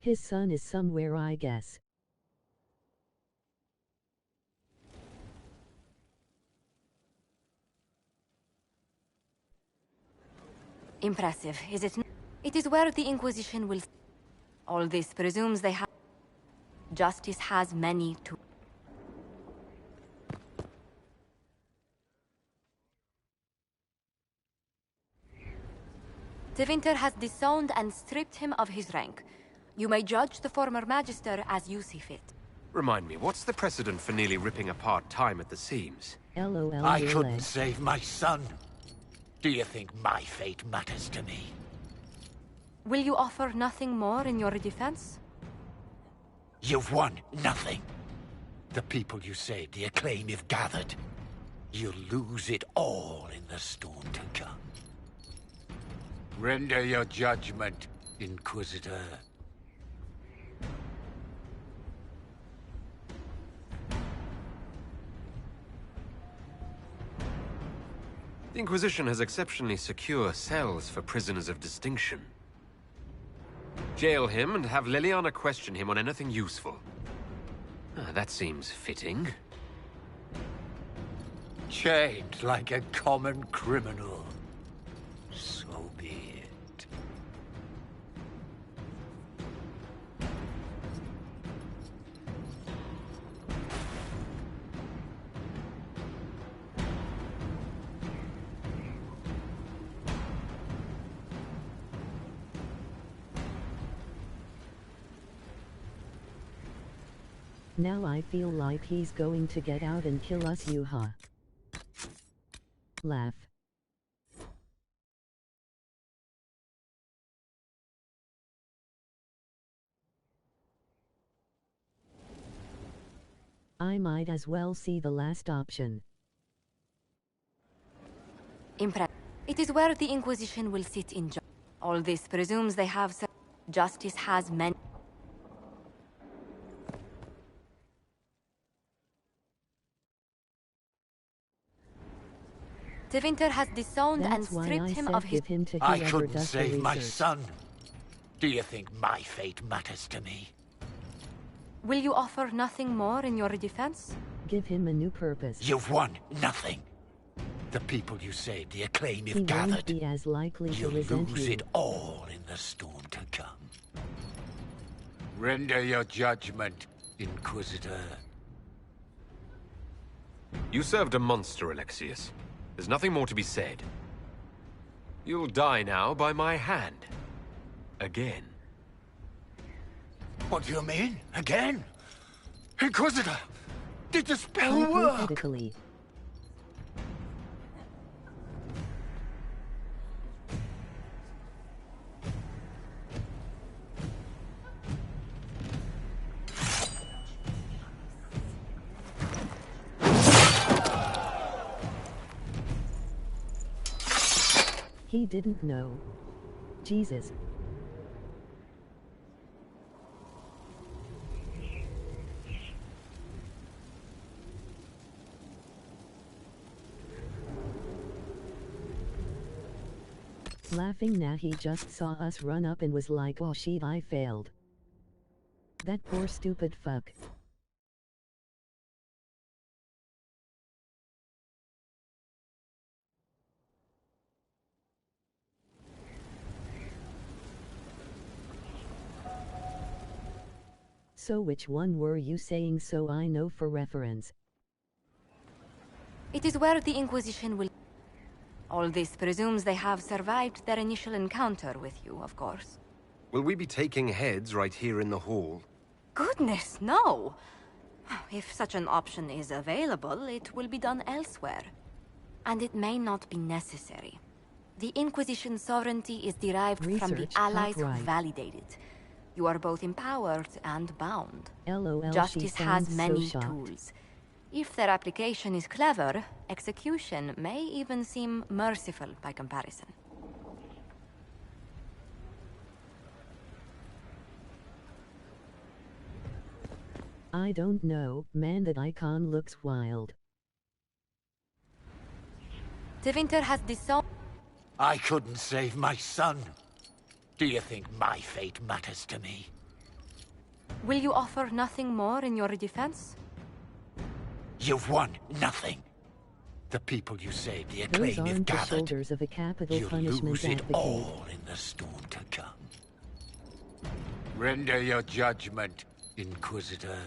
His son is somewhere, I guess. Impressive, is it? It is where the Inquisition will... All this presumes they have... Justice has many to... Tevinter has disowned and stripped him of his rank. You may judge the former Magister as you see fit. Remind me, what's the precedent for nearly ripping apart time at the seams? LOL. I couldn't save my son. Do you think my fate matters to me? Will you offer nothing more in your defense? You've won nothing. The people you saved, the acclaim you've gathered. You'll lose it all in the storm to come. Render your judgment, Inquisitor. The Inquisition has exceptionally secure cells for prisoners of distinction. Jail him and have Liliana question him on anything useful. That seems fitting. Chained like a common criminal. So be it. Now I feel like he's going to get out and kill us, Yuha. Laugh. I might as well see the last option. It is where the Inquisition will sit in justice. All this presumes they have... Justice has many... Tevinter has disowned and stripped him of his... I couldn't save my son. Do you think my fate matters to me? Will you offer nothing more in your defense? Give him a new purpose. You've won nothing. The people you saved, the acclaim you've gathered. He won't be as likely to resent you. You'll lose it all in the storm to come. Render your judgment, Inquisitor. You served a monster, Alexius. There's nothing more to be said. You'll die now by my hand. Again. What do you mean? Again? Inquisitor! Did the spell work? Hypothetically. He didn't know. Jesus. Laughing now, he just saw us run up and was like, oh shit, I failed. That poor stupid fuck. So which one were you saying so I know for reference? It is where the Inquisition will... All this presumes they have survived their initial encounter with you, of course. Will we be taking heads right here in the hall? Goodness, no! If such an option is available, it will be done elsewhere. And it may not be necessary. The Inquisition's sovereignty is derived from the allies who validate it. You are both empowered and bound. LOL, Justice has many tools. If their application is clever, execution may even seem merciful by comparison. I don't know, man, that icon looks wild. Tevinter has disowned... I couldn't save my son. Do you think my fate matters to me? Will you offer nothing more in your defense? You've won nothing. The people you saved, the Those acclaim you've aren't the gathered. shoulders of a capital You'll punishment lose it advocate. all in the storm to come. Render your judgment, Inquisitor.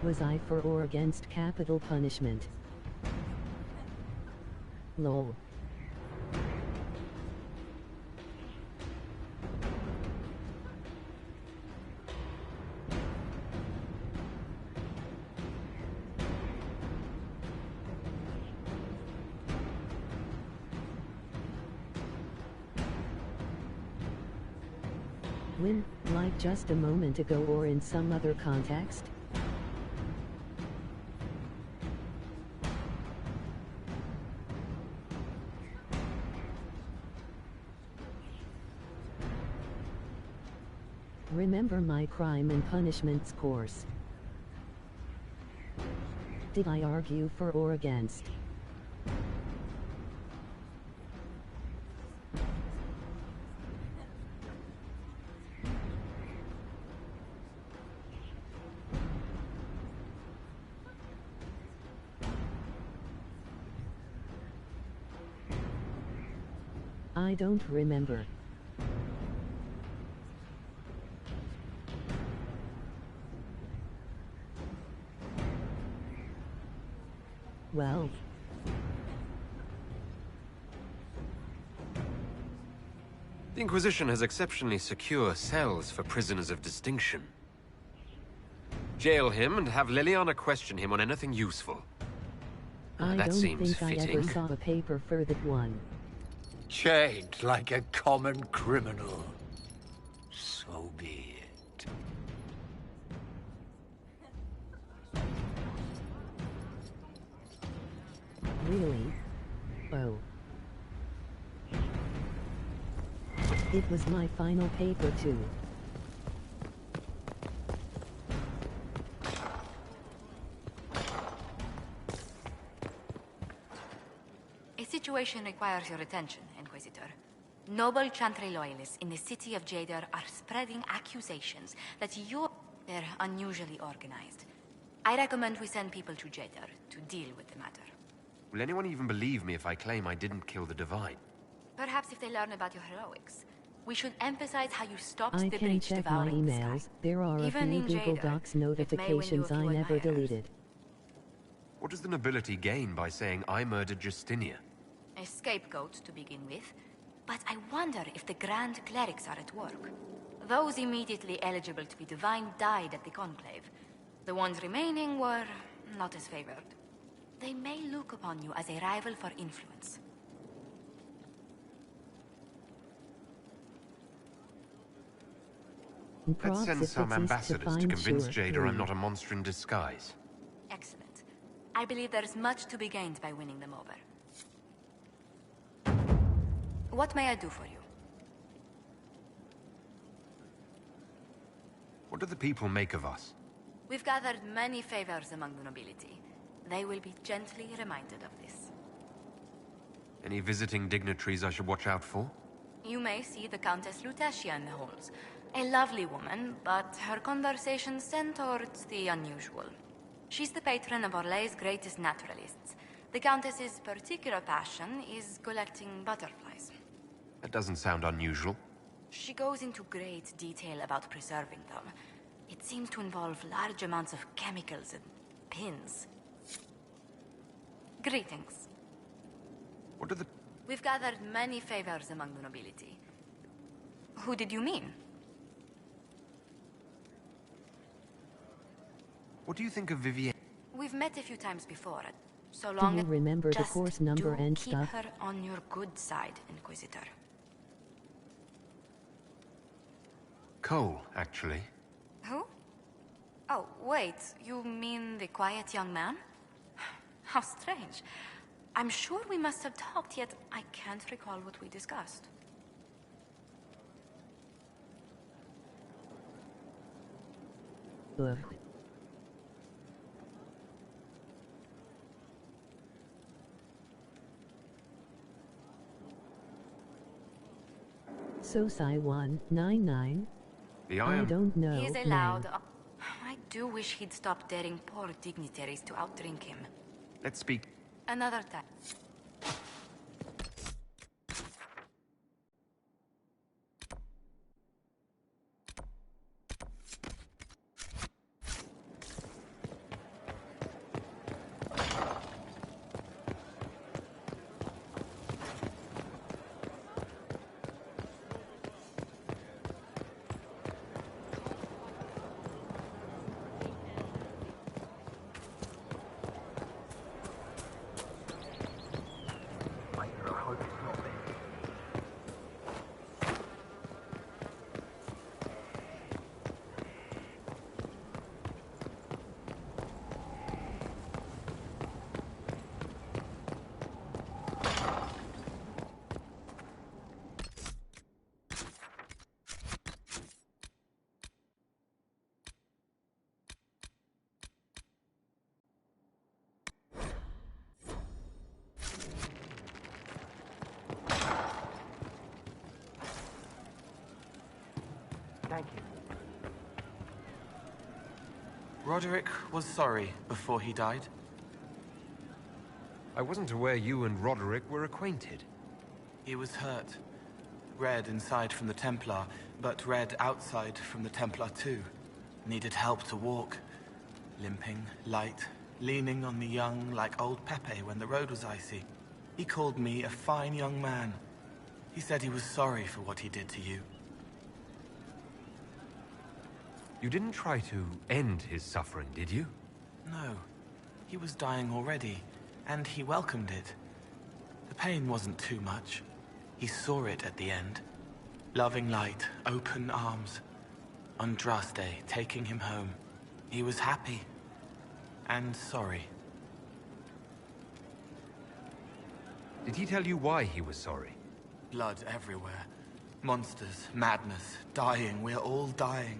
Was I for or against capital punishment? Lol. When, like just a moment ago or in some other context? Remember my crime and punishments course. Did I argue for or against? I don't remember. Well. The Inquisition has exceptionally secure cells for prisoners of distinction. Jail him and have Liliana question him on anything useful. I That don't seems think I fitting. ever saw a paper for that one. Chained like a common criminal. So be it. Really? Oh. It was my final paper too. A situation requires your attention, Inquisitor. Noble Chantry loyalists in the city of Jadar are spreading accusations that they're unusually organized. I recommend we send people to Jadar to deal with the matter. Will anyone even believe me if I claim I didn't kill the Divine? Perhaps if they learn about your heroics. We should emphasize how you stopped I the can breach check my devouring the emails. sky. There are a Even few in Google Jadar, Docs it may win you a notifications few I never admirers. deleted. What does the nobility gain by saying I murdered Justinia? A scapegoat to begin with. But I wonder if the Grand Clerics are at work. Those immediately eligible to be divine died at the Conclave. The ones remaining were not as favored. They may look upon you as a rival for influence. Let's send some ambassadors to convince Jada I'm please. not a monster in disguise. Excellent. I believe there is much to be gained by winning them over. What may I do for you? What do the people make of us? We've gathered many favors among the nobility. They will be gently reminded of this. Any visiting dignitaries I should watch out for? You may see the Countess Lutetia in the halls. A lovely woman, but her conversations tend towards the unusual. She's the patron of Orlé's greatest naturalists. The Countess's particular passion is collecting butterflies. That doesn't sound unusual. She goes into great detail about preserving them. It seems to involve large amounts of chemicals and pins. Greetings. What are the... We've gathered many favors among the nobility. Who did you mean? What do you think of Vivienne? We've met a few times before. So Do long you remember the just course number do and keep stuff? her on your good side, Inquisitor. Cole, actually. Who? Oh, wait. You mean the quiet young man? How strange. I'm sure we must have talked, yet I can't recall what we discussed. Ugh. Sosai 199. I don't know. He's man. allowed. I do wish he'd stop daring poor dignitaries to outdrink him. Let's speak. Another time. Thank you. Roderick was sorry before he died. I wasn't aware you and Roderick were acquainted. He was hurt. Red inside from the Templar, but red outside from the Templar too. Needed help to walk. Limping, light, leaning on the young like old Pepe when the road was icy. He called me a fine young man. He said he was sorry for what he did to you. You didn't try to end his suffering, did you? No. He was dying already, and he welcomed it. The pain wasn't too much. He saw it at the end. Loving light, open arms. Andraste taking him home. He was happy. And sorry. Did he tell you why he was sorry? Blood everywhere. Monsters, madness, dying. We're all dying.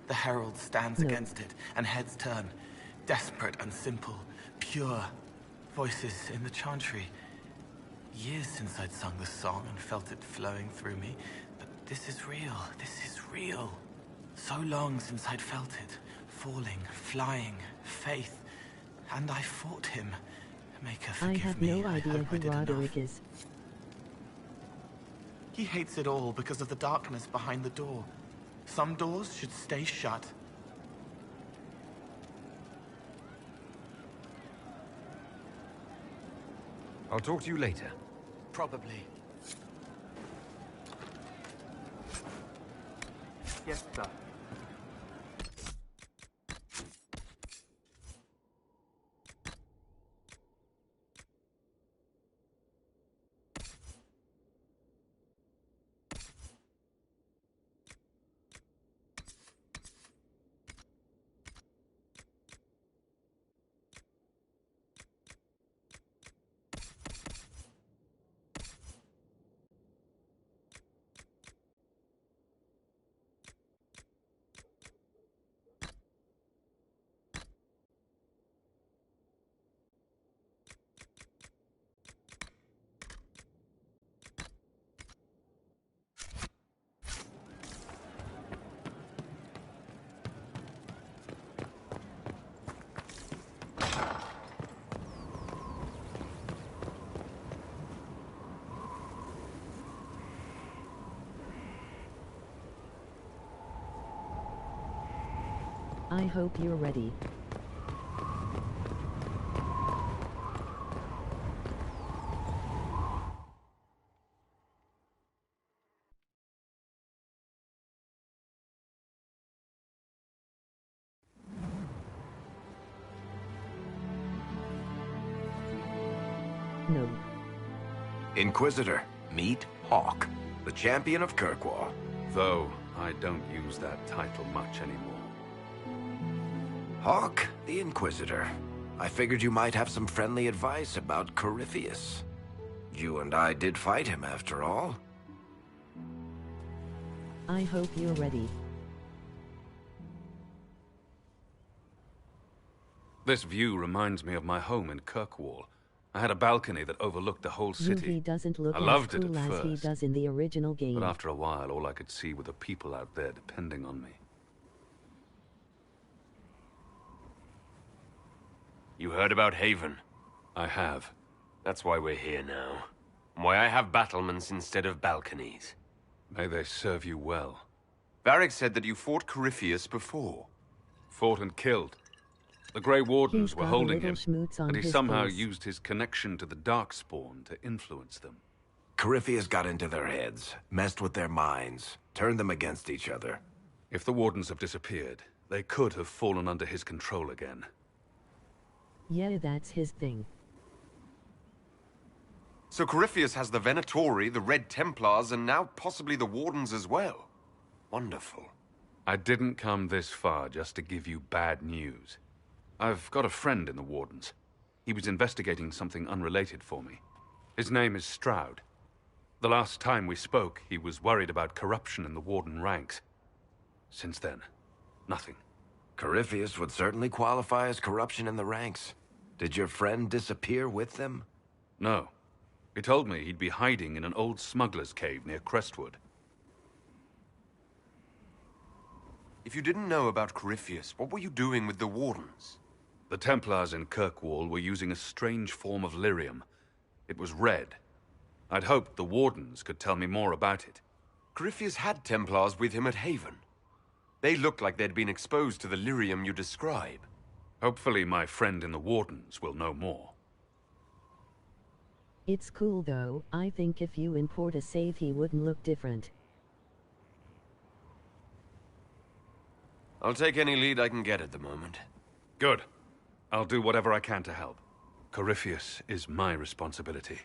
The Herald stands against it, and heads turn. Desperate and simple. Pure. Voices in the chantry. Years since I'd sung the song and felt it flowing through me. But this is real. This is real. So long since I'd felt it. Falling, flying, faith. And I fought him. Maker, I forgive have me. no I idea hope I who did Roderick enough. is. He hates it all because of the darkness behind the door. Some doors should stay shut. I'll talk to you later. Probably. Yes, sir. I hope you're ready. No. Inquisitor, meet Hawk, the champion of Kirkwall. Though I don't use that title much anymore. Hawk, the Inquisitor. I figured you might have some friendly advice about Corypheus. You and I did fight him, after all. I hope you're ready. This view reminds me of my home in Kirkwall. I had a balcony that overlooked the whole city. He doesn't look I as loved it cool at as first, he does in the original game. but after a while, all I could see were the people out there depending on me. You heard about Haven? I have. That's why we're here now. And why I have battlements instead of balconies. May they serve you well. Varric said that you fought Corypheus before. Fought and killed. The Grey Wardens He's were got a holding little him, schmoots on and he his somehow face. used his connection to the Darkspawn to influence them. Corypheus got into their heads, messed with their minds, turned them against each other. If the Wardens have disappeared, they could have fallen under his control again. Yeah, that's his thing. So Corypheus has the Venatori, the Red Templars, and now possibly the Wardens as well. Wonderful. I didn't come this far just to give you bad news. I've got a friend in the Wardens. He was investigating something unrelated for me. His name is Stroud. The last time we spoke, he was worried about corruption in the Warden ranks. Since then, nothing. Corypheus would certainly qualify as corruption in the ranks. Did your friend disappear with them? No. He told me he'd be hiding in an old smuggler's cave near Crestwood. If you didn't know about Corypheus, what were you doing with the Wardens? The Templars in Kirkwall were using a strange form of lyrium. It was red. I'd hoped the Wardens could tell me more about it. Corypheus had Templars with him at Haven. They looked like they'd been exposed to the lyrium you describe. Hopefully my friend in the Wardens will know more. It's cool though. I think if you import a save he wouldn't look different. I'll take any lead I can get at the moment. Good. I'll do whatever I can to help. Corypheus is my responsibility.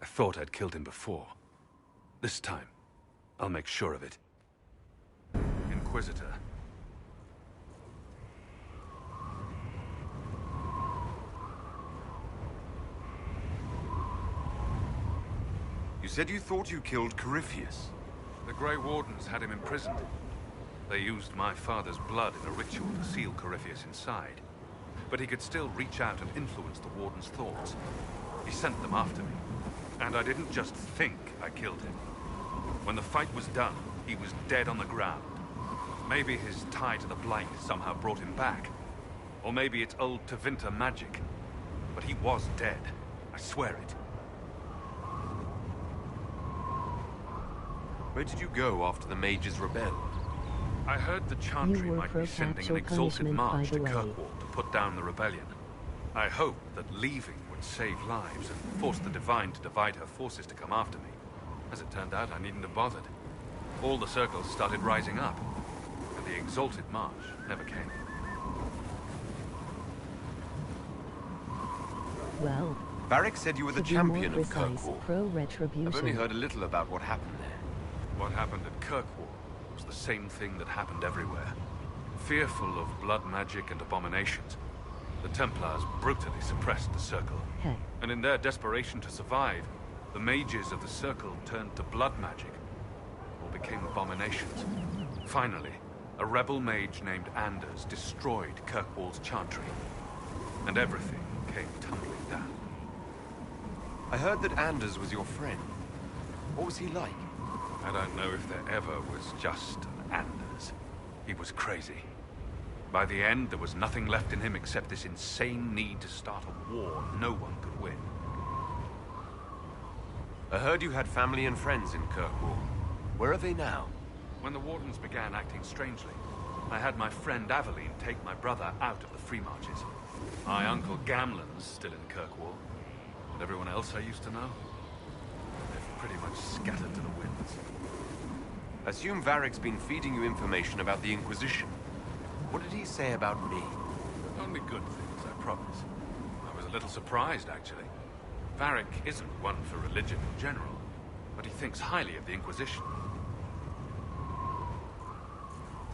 I thought I'd killed him before. This time, I'll make sure of it. Inquisitor. You said you thought you killed Corypheus. The Grey Wardens had him imprisoned. They used my father's blood in a ritual to seal Corypheus inside. But he could still reach out and influence the Warden's thoughts. He sent them after me. And I didn't just think I killed him. When the fight was done, he was dead on the ground. Maybe his tie to the Blight somehow brought him back. Or maybe it's old Tevinter magic. But he was dead. I swear it. Where did you go after the mages rebelled? I heard the Chantry might be sending an exalted march to way. Kirkwall to put down the rebellion. I hoped that leaving would save lives and force the Divine to divide her forces to come after me. As it turned out, I needn't have bothered. All the circles started rising up, and the exalted march never came. Well, Varric said you were the to be more champion of precise, Kirkwall. pro-retribution. I've only heard a little about what happened there. What happened at Kirkwall was the same thing that happened everywhere. Fearful of blood magic and abominations, the Templars brutally suppressed the Circle. Heck. And in their desperation to survive, the mages of the Circle turned to blood magic, or became abominations. Finally, a rebel mage named Anders destroyed Kirkwall's Chantry, and everything came tumbling down. I heard that Anders was your friend. What was he like? I don't know if there ever was just an Anders. He was crazy. By the end, there was nothing left in him except this insane need to start a war no one could win. I heard you had family and friends in Kirkwall. Where are they now? When the Wardens began acting strangely, I had my friend Aveline take my brother out of the Free Marches. My uncle Gamlen's still in Kirkwall. But everyone else I used to know, they've pretty much scattered to the winds. Assume Varric's been feeding you information about the Inquisition. What did he say about me? Only good things, I promise. I was a little surprised, actually. Varric isn't one for religion in general, but he thinks highly of the Inquisition.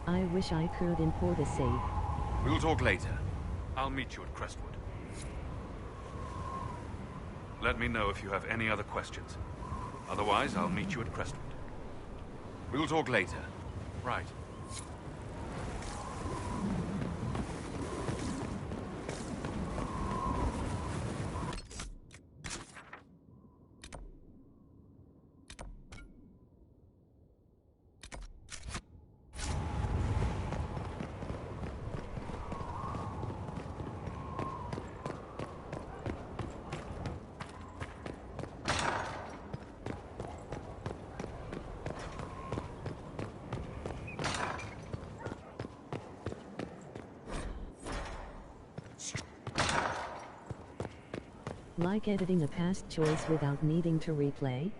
I wish I could import a save. We'll talk later. I'll meet you at Crestwood. Let me know if you have any other questions. Otherwise, I'll meet you at Crestwood. We'll talk later. Right. Like editing a past choice without needing to replay?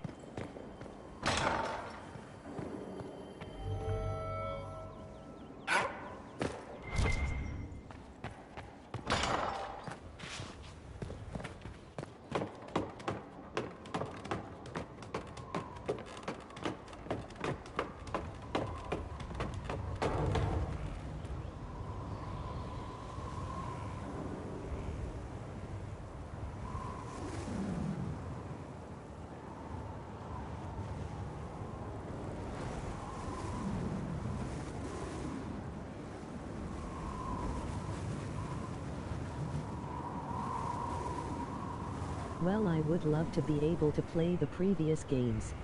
Well, I would love to be able to play the previous games.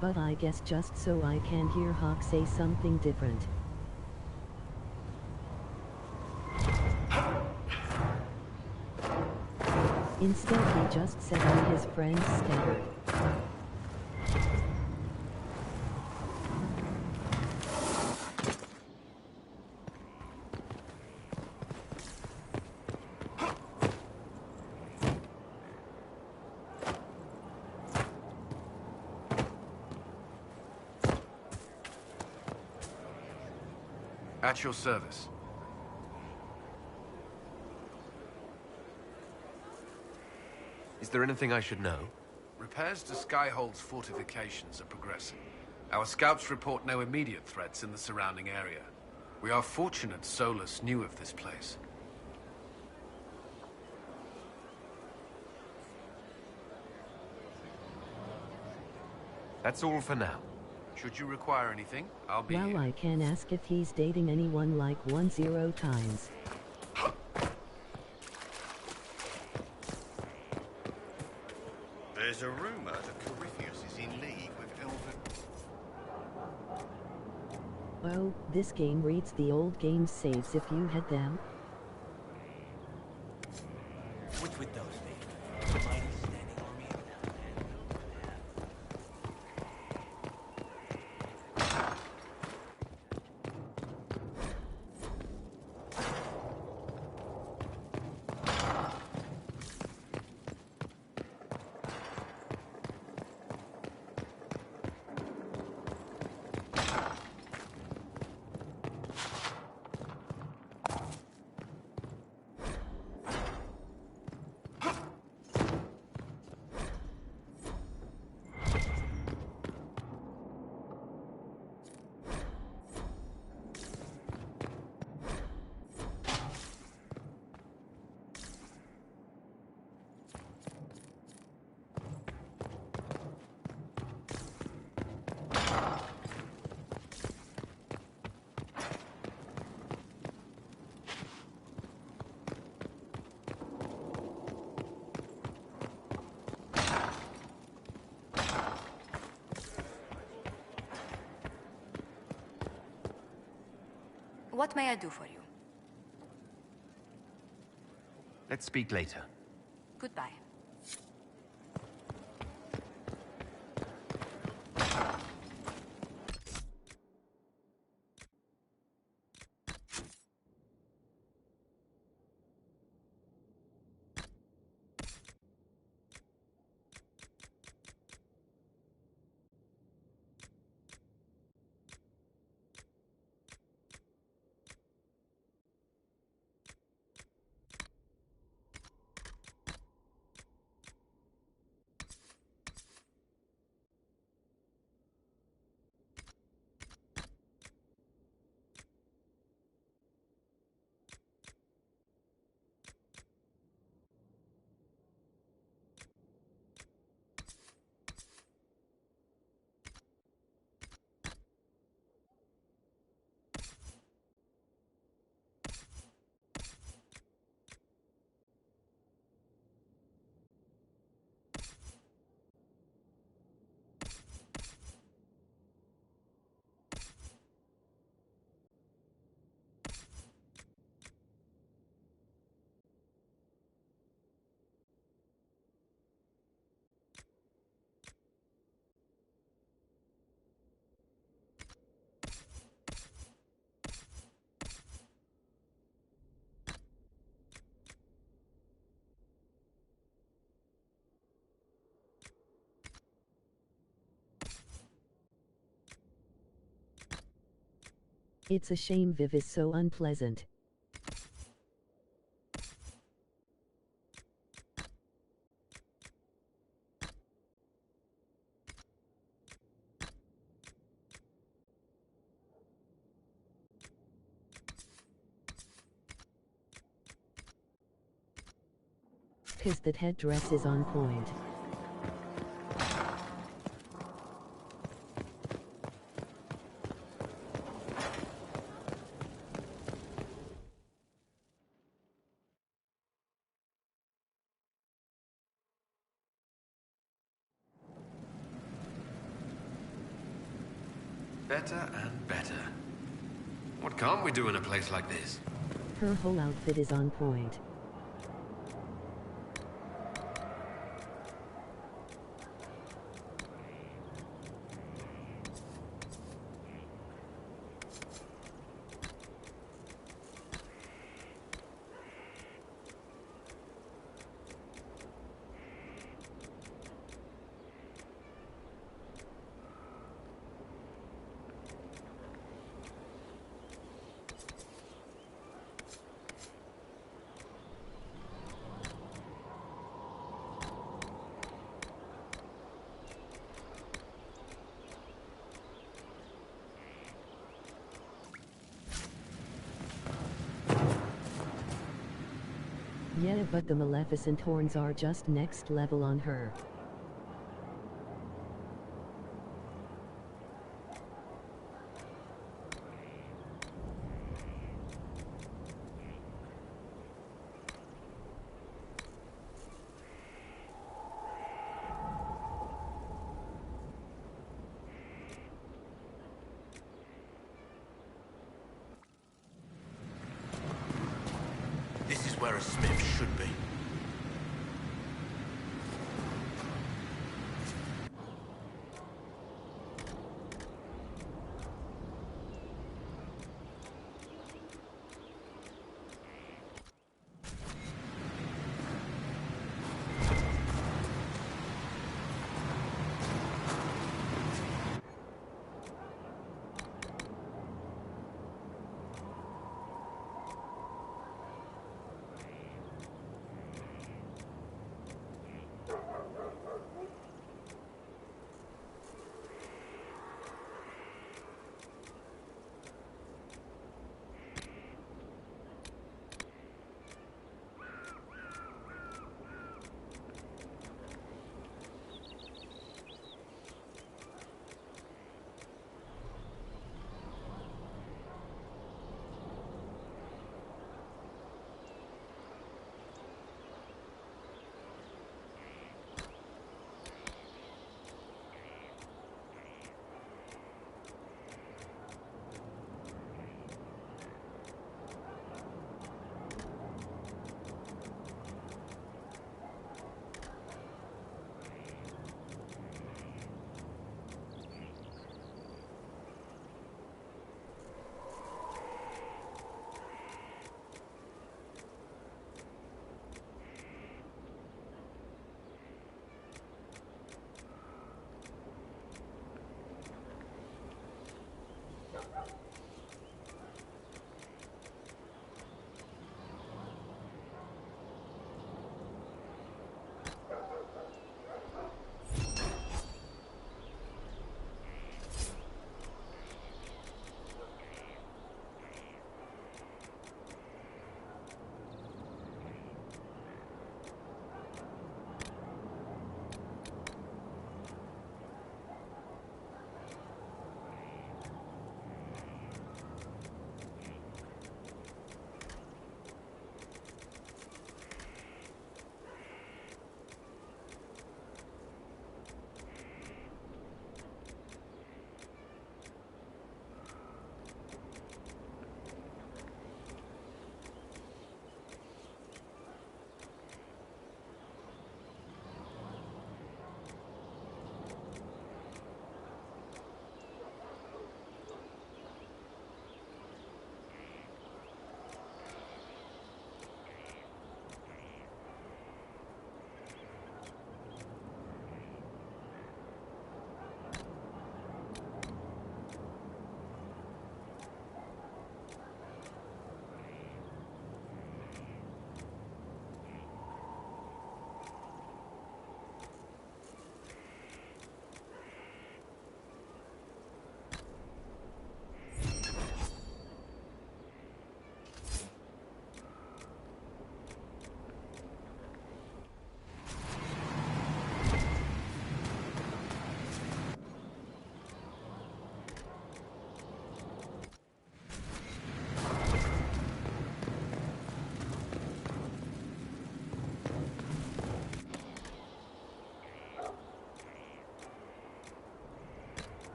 But I guess just so I can hear Hawk say something different. Instead he just said all his friends scattered. At your service. Is there anything I should know? Repairs to Skyhold's fortifications are progressing. Our scouts report no immediate threats in the surrounding area. We are fortunate Solus knew of this place. That's all for now. Should you require anything, I'll be well, here. I can ask if he's dating anyone like 10 times. There's a rumor that Corypheus is in league with Elven... Oh, this game reads the old game's saves if you had them. What's with those things? The mighty standing army of What may I do for you? Let's speak later. Goodbye. It's a shame Viv is so unpleasant. Pissed that headdress is on point. Better and better. What can't we do in a place like this? Her whole outfit is on point. Yeah, but the Maleficent horns are just next level on her. This is where a smith should be.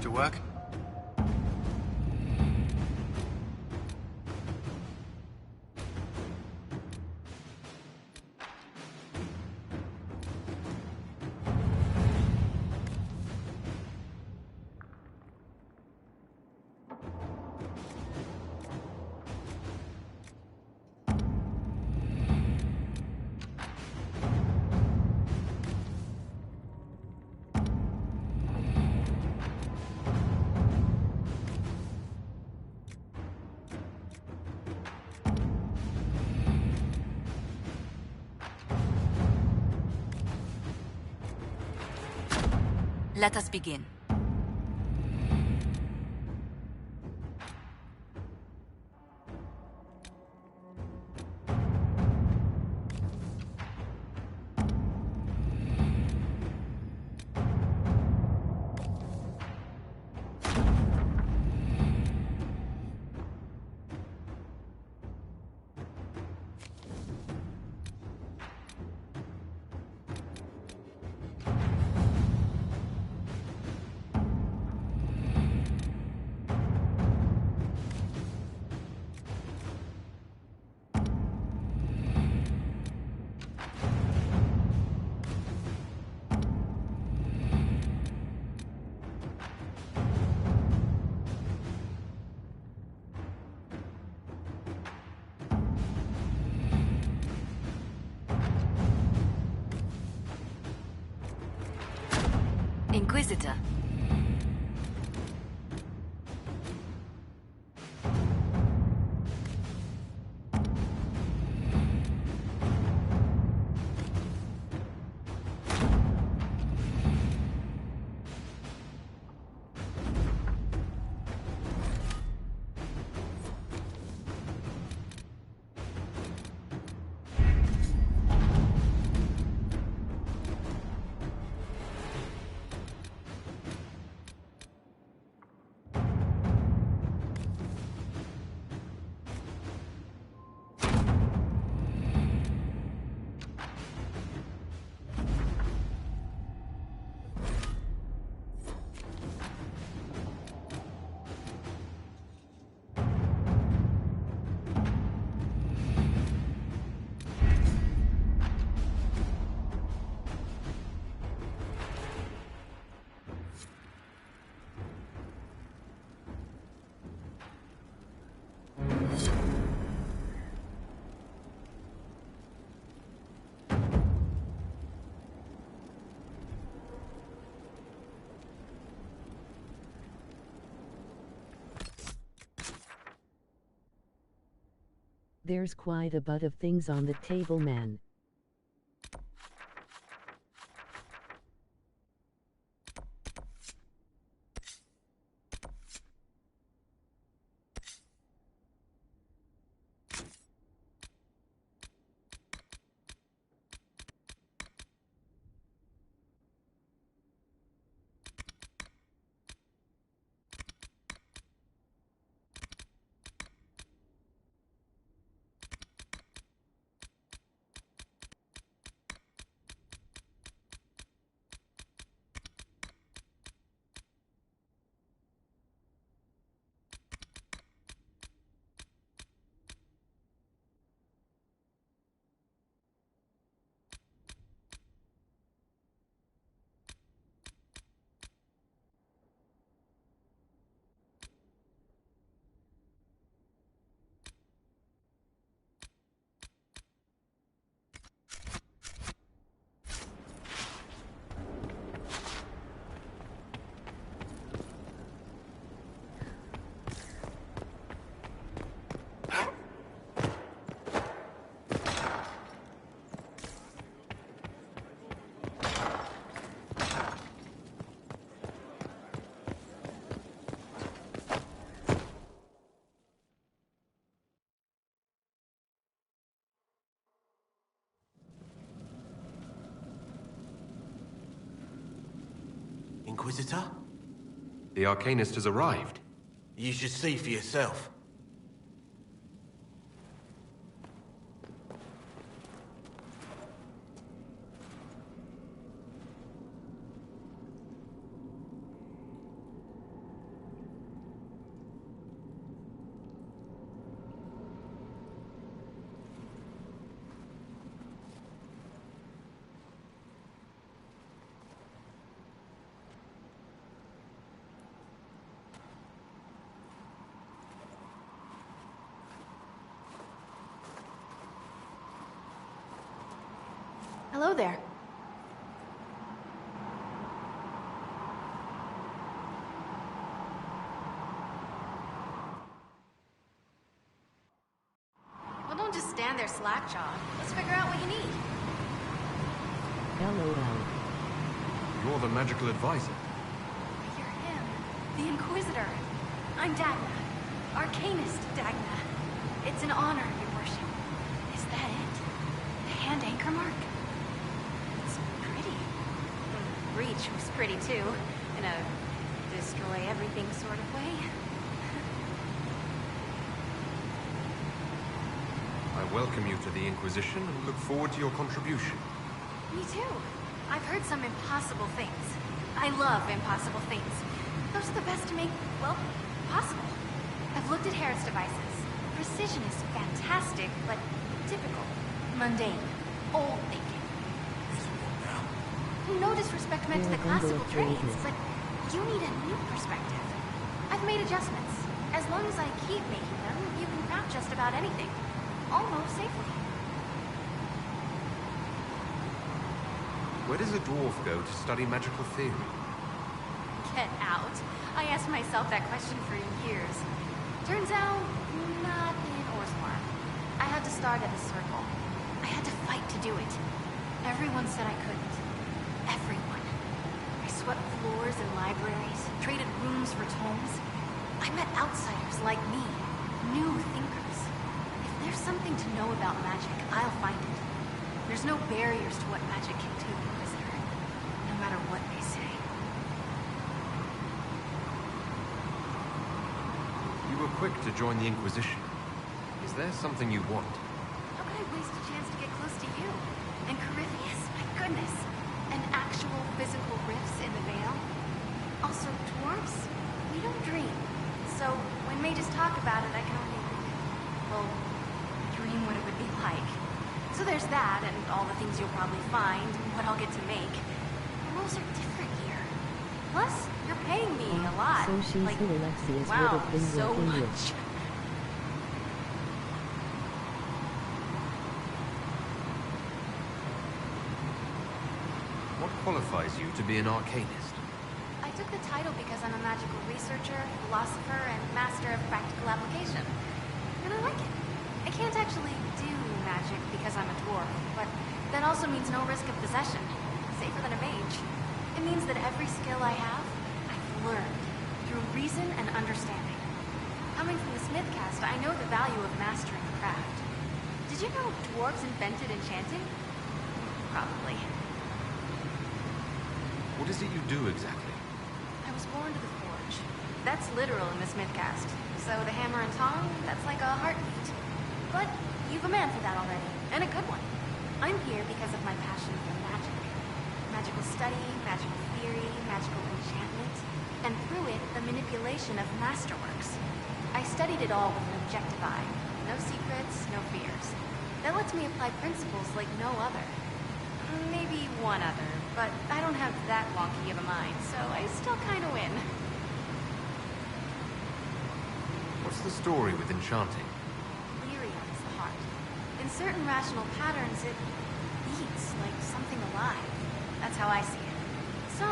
To work? Let us begin. Inquisitor. There's quite a butt of things on the table, man. Inquisitor? The Arcanist has arrived. You should see for yourself. Hello there. Well, don't just stand there slack-jawed. Let's figure out what you need. LOL. You're the magical advisor. You're him. The Inquisitor. I'm Dagna. Arcanist Dagna. It's an honor, your worship. Is that it? The hand anchor mark? It's pretty. Reach was pretty too. In a destroy everything sort of way. I welcome you to the Inquisition and look forward to your contribution. Me too. I've heard some impossible things. I love impossible things. Those are the best to make, well, possible. I've looked at Herod's devices. Precision is fantastic, but typical. Mundane. Old thinking. No disrespect meant to the classical trades, but you need a new perspective. I've made adjustments. As long as I keep making them, you can craft just about anything. Almost safely. Where does a dwarf go to study magical theory? Get out. I asked myself that question for years. Turns out, not in Orsmar. I had to start at a circle. I had to fight to do it. Everyone said I couldn't. Everyone. I swept floors in libraries, traded rooms for tomes. I met outsiders like me, new thinkers. If there's something to know about magic, I'll find it. There's no barriers to what magic can do, Inquisitor, no matter what they say. You were quick to join the Inquisition. Is there something you want? How could I waste a chance to get close to you? And Corypheus, my goodness. And actual physical rifts in the Veil. Also, dwarves, we don't dream. So, when mages talk about it, I can only, well, dream what it would be like. So there's that, and all the things you'll probably find, and what I'll get to make. The rules are different here. Plus, you're paying me a lot. So she's like, who Alexius wow, would have been so working much. with. What qualifies you to be an Arcanist? I took the title because I'm a magical researcher, philosopher, and master of practical application. And I like it. I can't actually do magic because I'm a dwarf, but that also means no risk of possession. Safer than a mage. It means that every skill I have, I've learned through reason and understanding. Coming from the Smith caste, I know the value of mastering the craft. Did you know dwarves invented enchanting? Probably. What is it you do exactly? I was born to the forge. That's literal in the Smith caste. So the hammer and tong, that's like a heartbeat. But you've a man for that already, and a good one. I'm here because of my passion for magic. Magical study, magical theory, magical enchantment, and through it, the manipulation of masterworks. I studied it all with an objective eye. No secrets, no fears. That lets me apply principles like no other. Maybe one other, but I don't have that wonky of a mind, so I still kinda win. What's the story with enchanting? Lyria is the heart. In certain rational patterns, it beats like something alive. That's how I see it. So,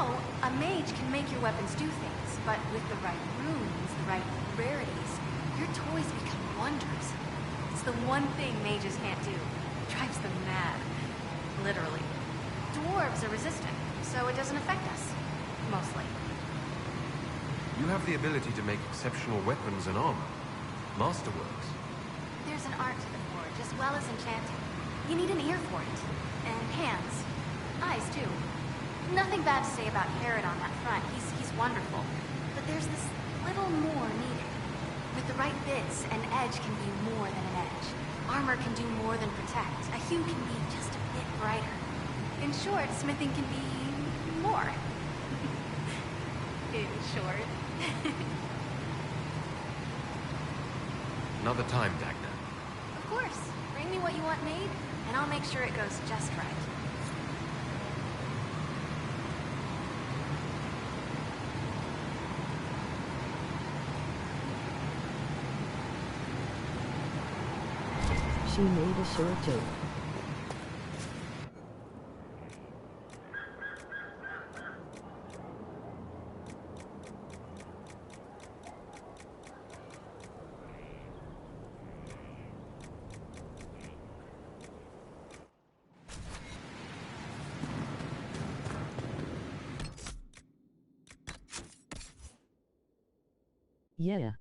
a mage can make your weapons do things, but with the right runes, the right rarities, your toys become wonders. It's the one thing mages can't do. It drives them mad. Literally. Dwarves are resistant, so it doesn't affect us. Mostly. You have the ability to make exceptional weapons and armor. Masterworks. There's an art to the forge, as well as enchanting. You need an ear for it. And hands. Eyes, too. Nothing bad to say about Herod on that front. He's wonderful. But there's this little more needed. With the right bits, an edge can be more than an edge. Armor can do more than protect. A hue can be just a bit brighter. In short, smithing can be more. In short. Another time, Dagna. Of course. Bring me what you want made, and I'll make sure it goes just right. She made a short joke. Yeah.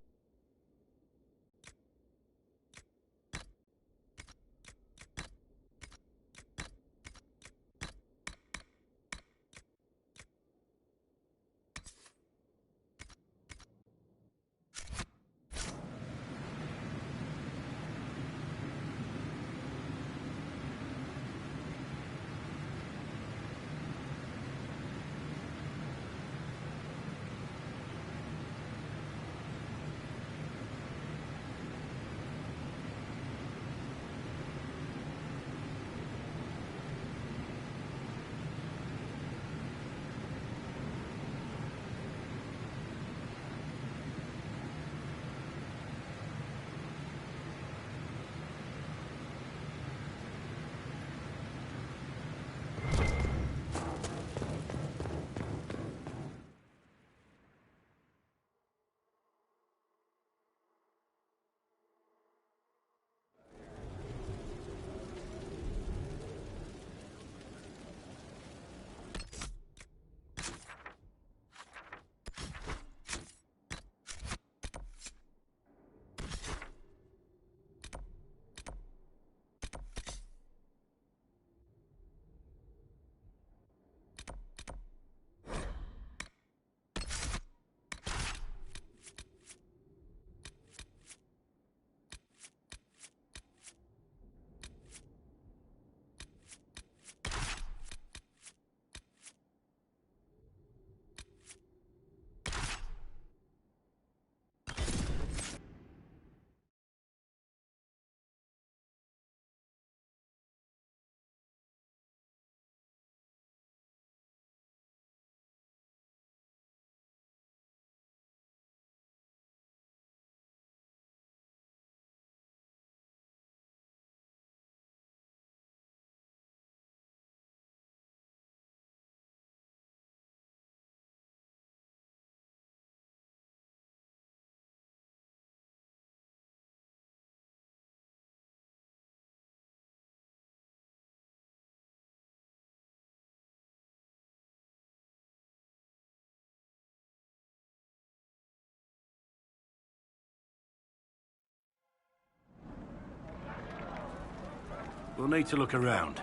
We'll need to look around.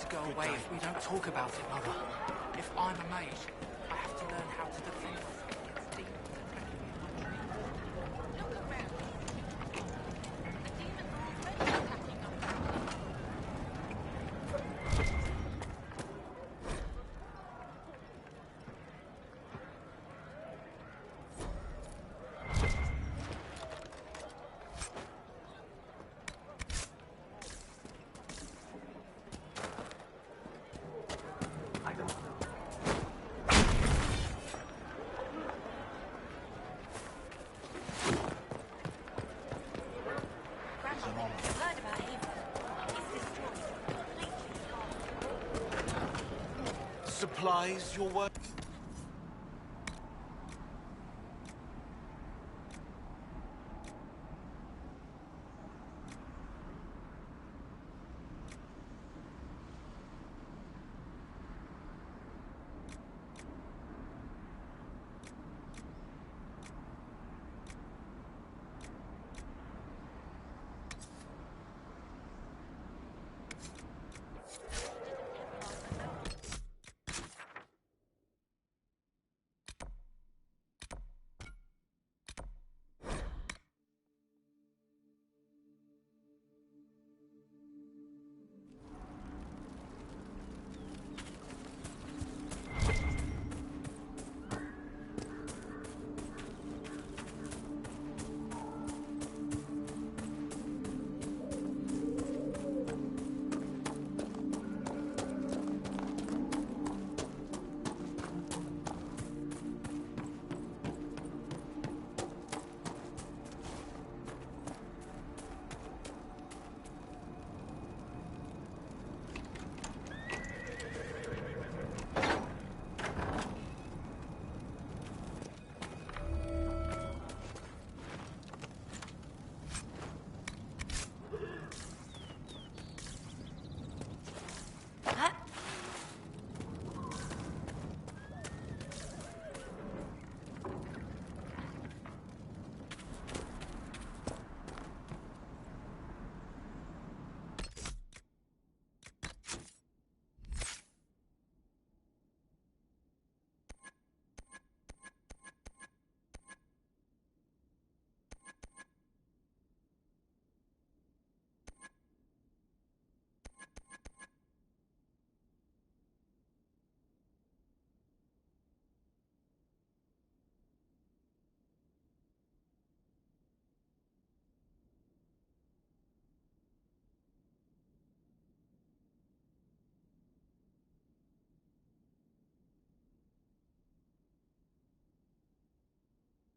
Go away if we don't talk about it, Mother. If I'm a mage, I have to learn how to defend myself against demons and recognize my dreams. Look around. The demons are already attacking us. Supplies your work.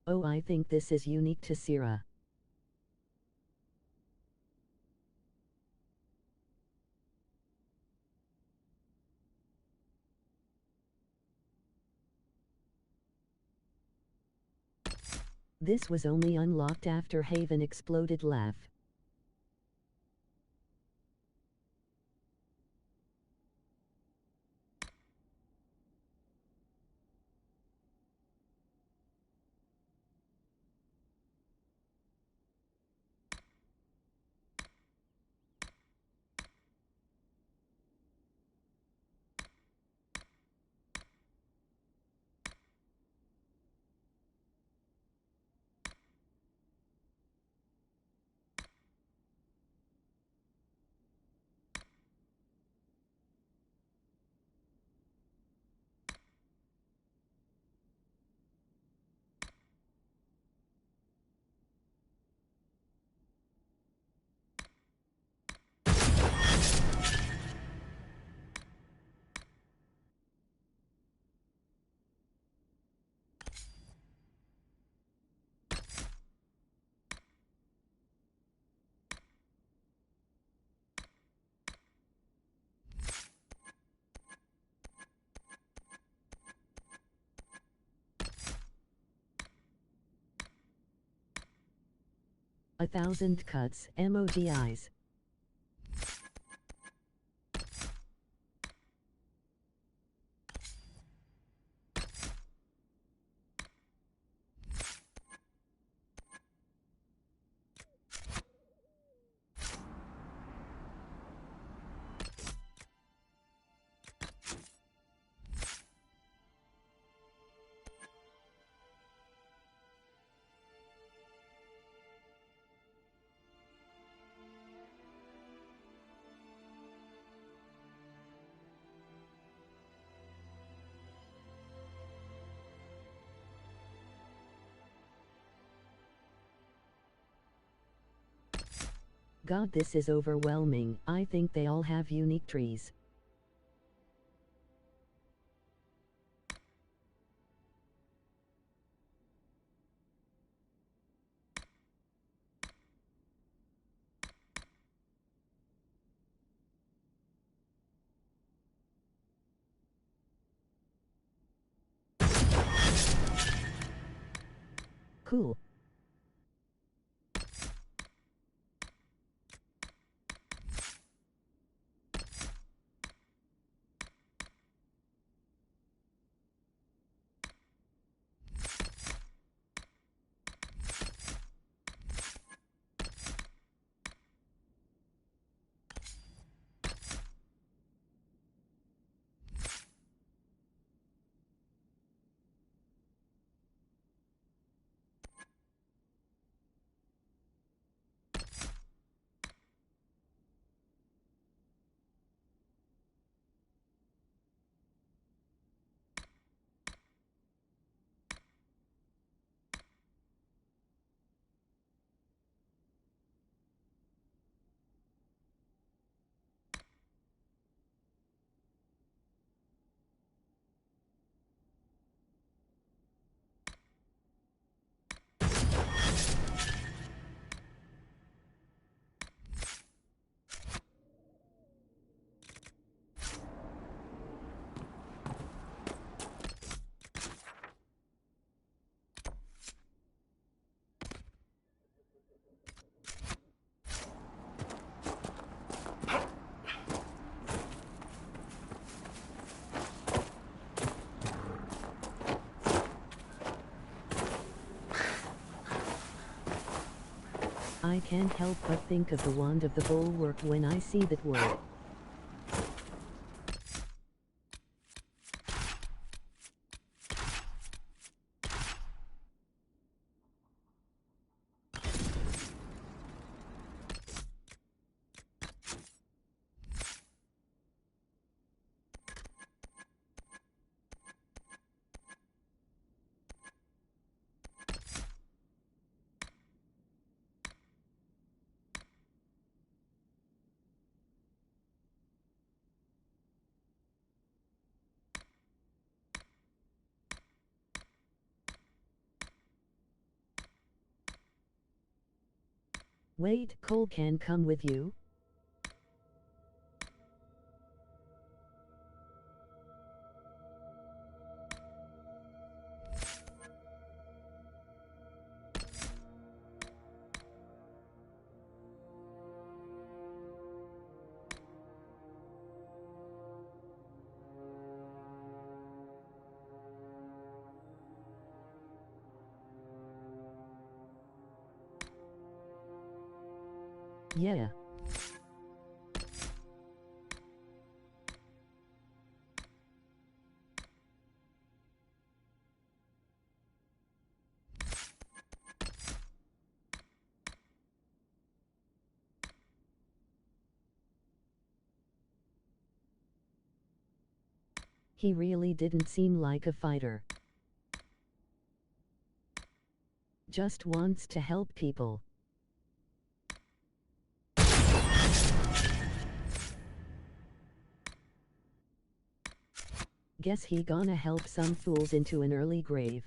Oh, I think this is unique to Syrah. This was only unlocked after Haven exploded laugh. A thousand cuts, emoji eyes. God, this is overwhelming. I think they all have unique trees. Cool. I can't help but think of the Wand of the Bulwark when I see that word. Wait, Cole can come with you? Yeah. He really didn't seem like a fighter. Just wants to help people. Guess he gonna help some fools into an early grave.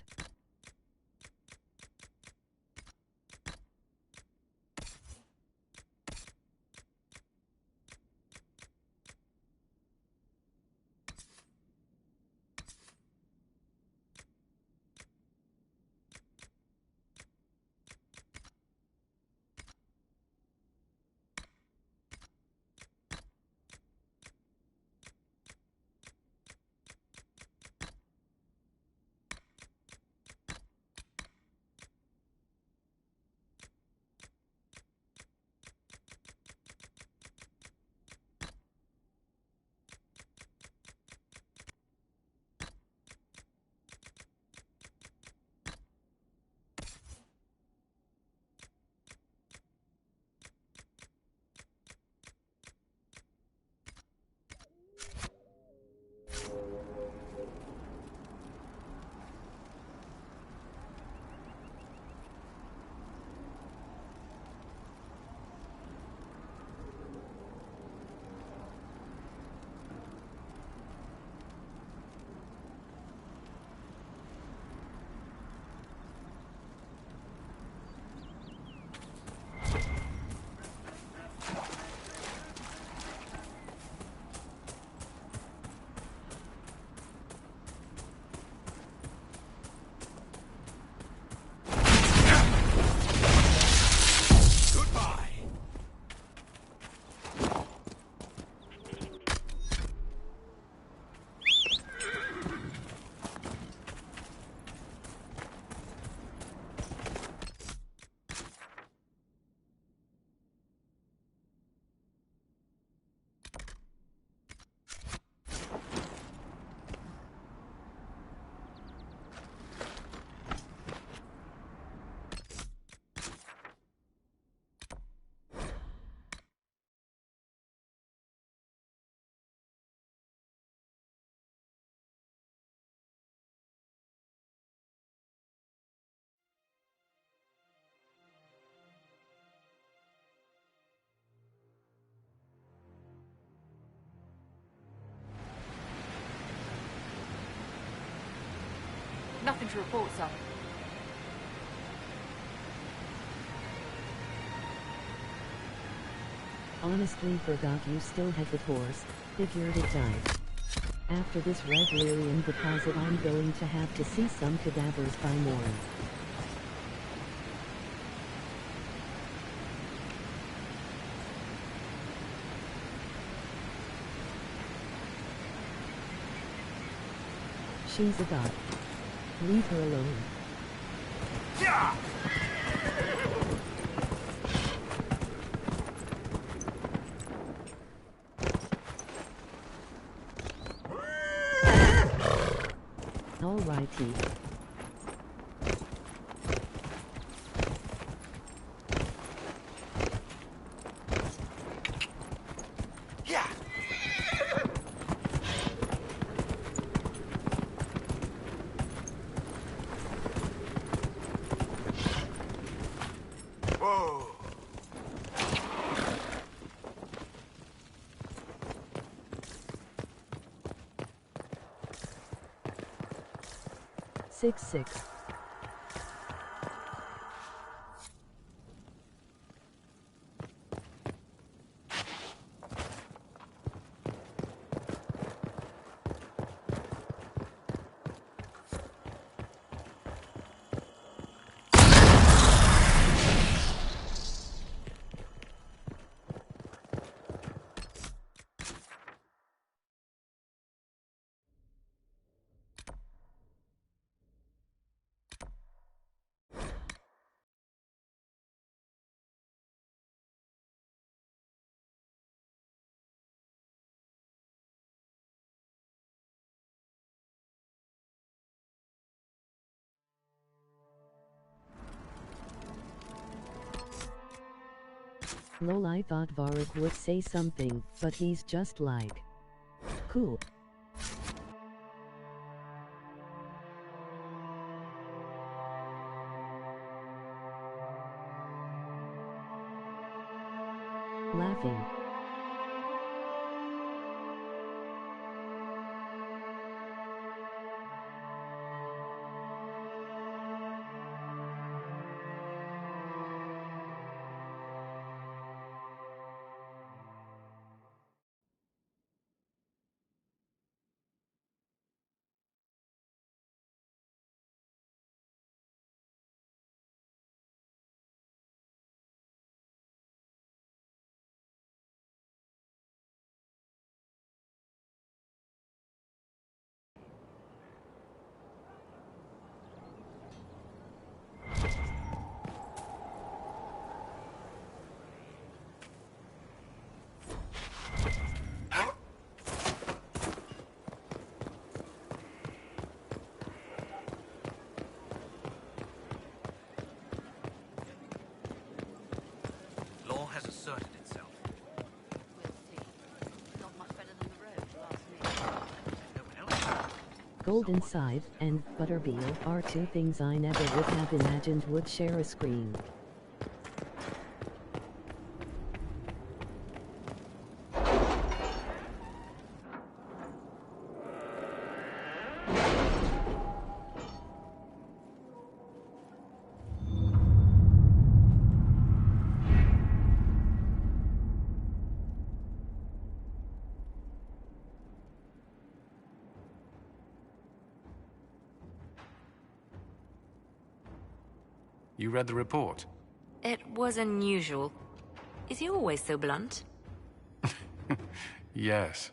Nothing to report, sir. Honestly forgot you still had the horse. Figured it died. After this red lyrium deposit I'm going to have to see some cadavers by morn. She's a god. Leave her alone. Yeah! Alrighty. Yeah! Whoa! 6-6. Lol, I thought Varric would say something, but he's just like... Cool. Laughing. Law has asserted itself. Not much better than the road, Golden Scythe and Butterbeer are two things I never would have imagined would share a screen. You read the report? It was unusual. Is he always so blunt? Yes.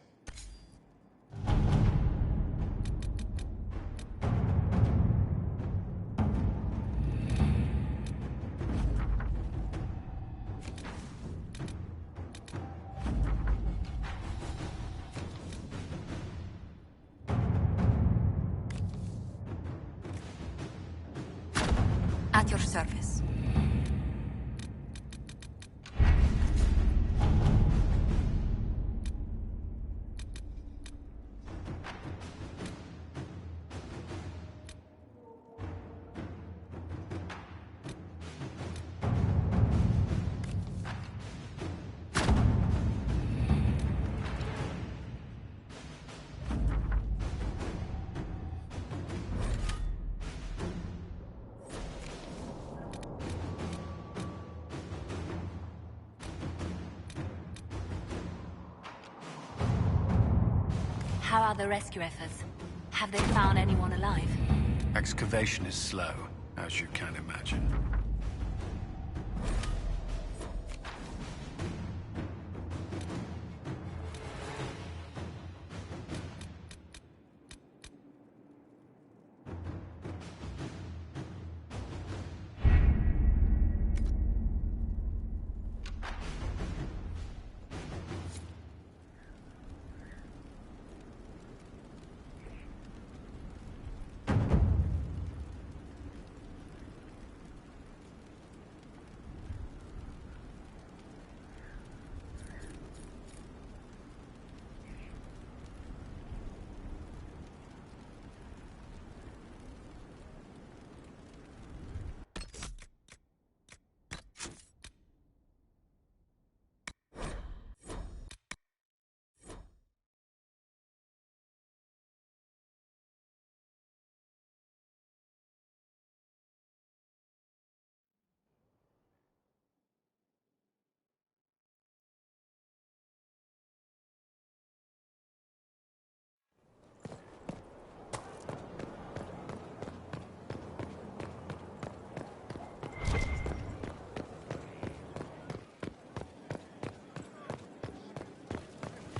At your service. How are the rescue efforts? Have they found anyone alive? Excavation is slow, as you can imagine.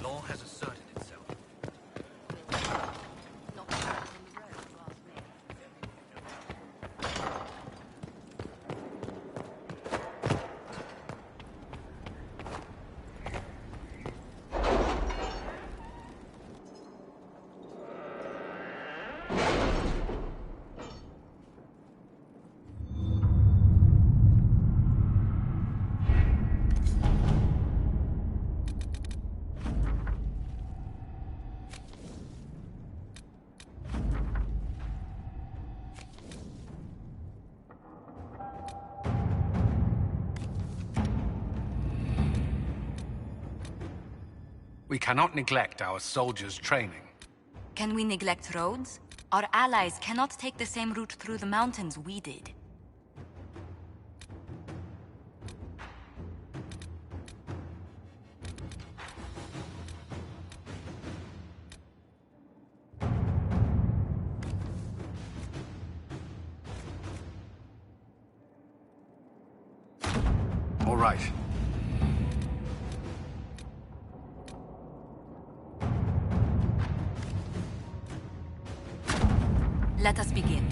Law has asserted itself. Not much better than the road, you ask me. We cannot neglect our soldiers' training. Can we neglect roads? Our allies cannot take the same route through the mountains we did. All right. Let us begin.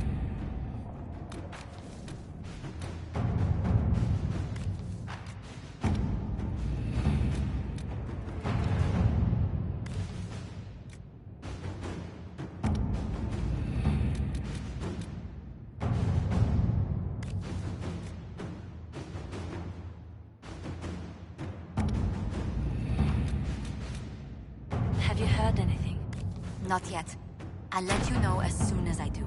Have you heard anything? Not yet. I'll let you know as soon as I do.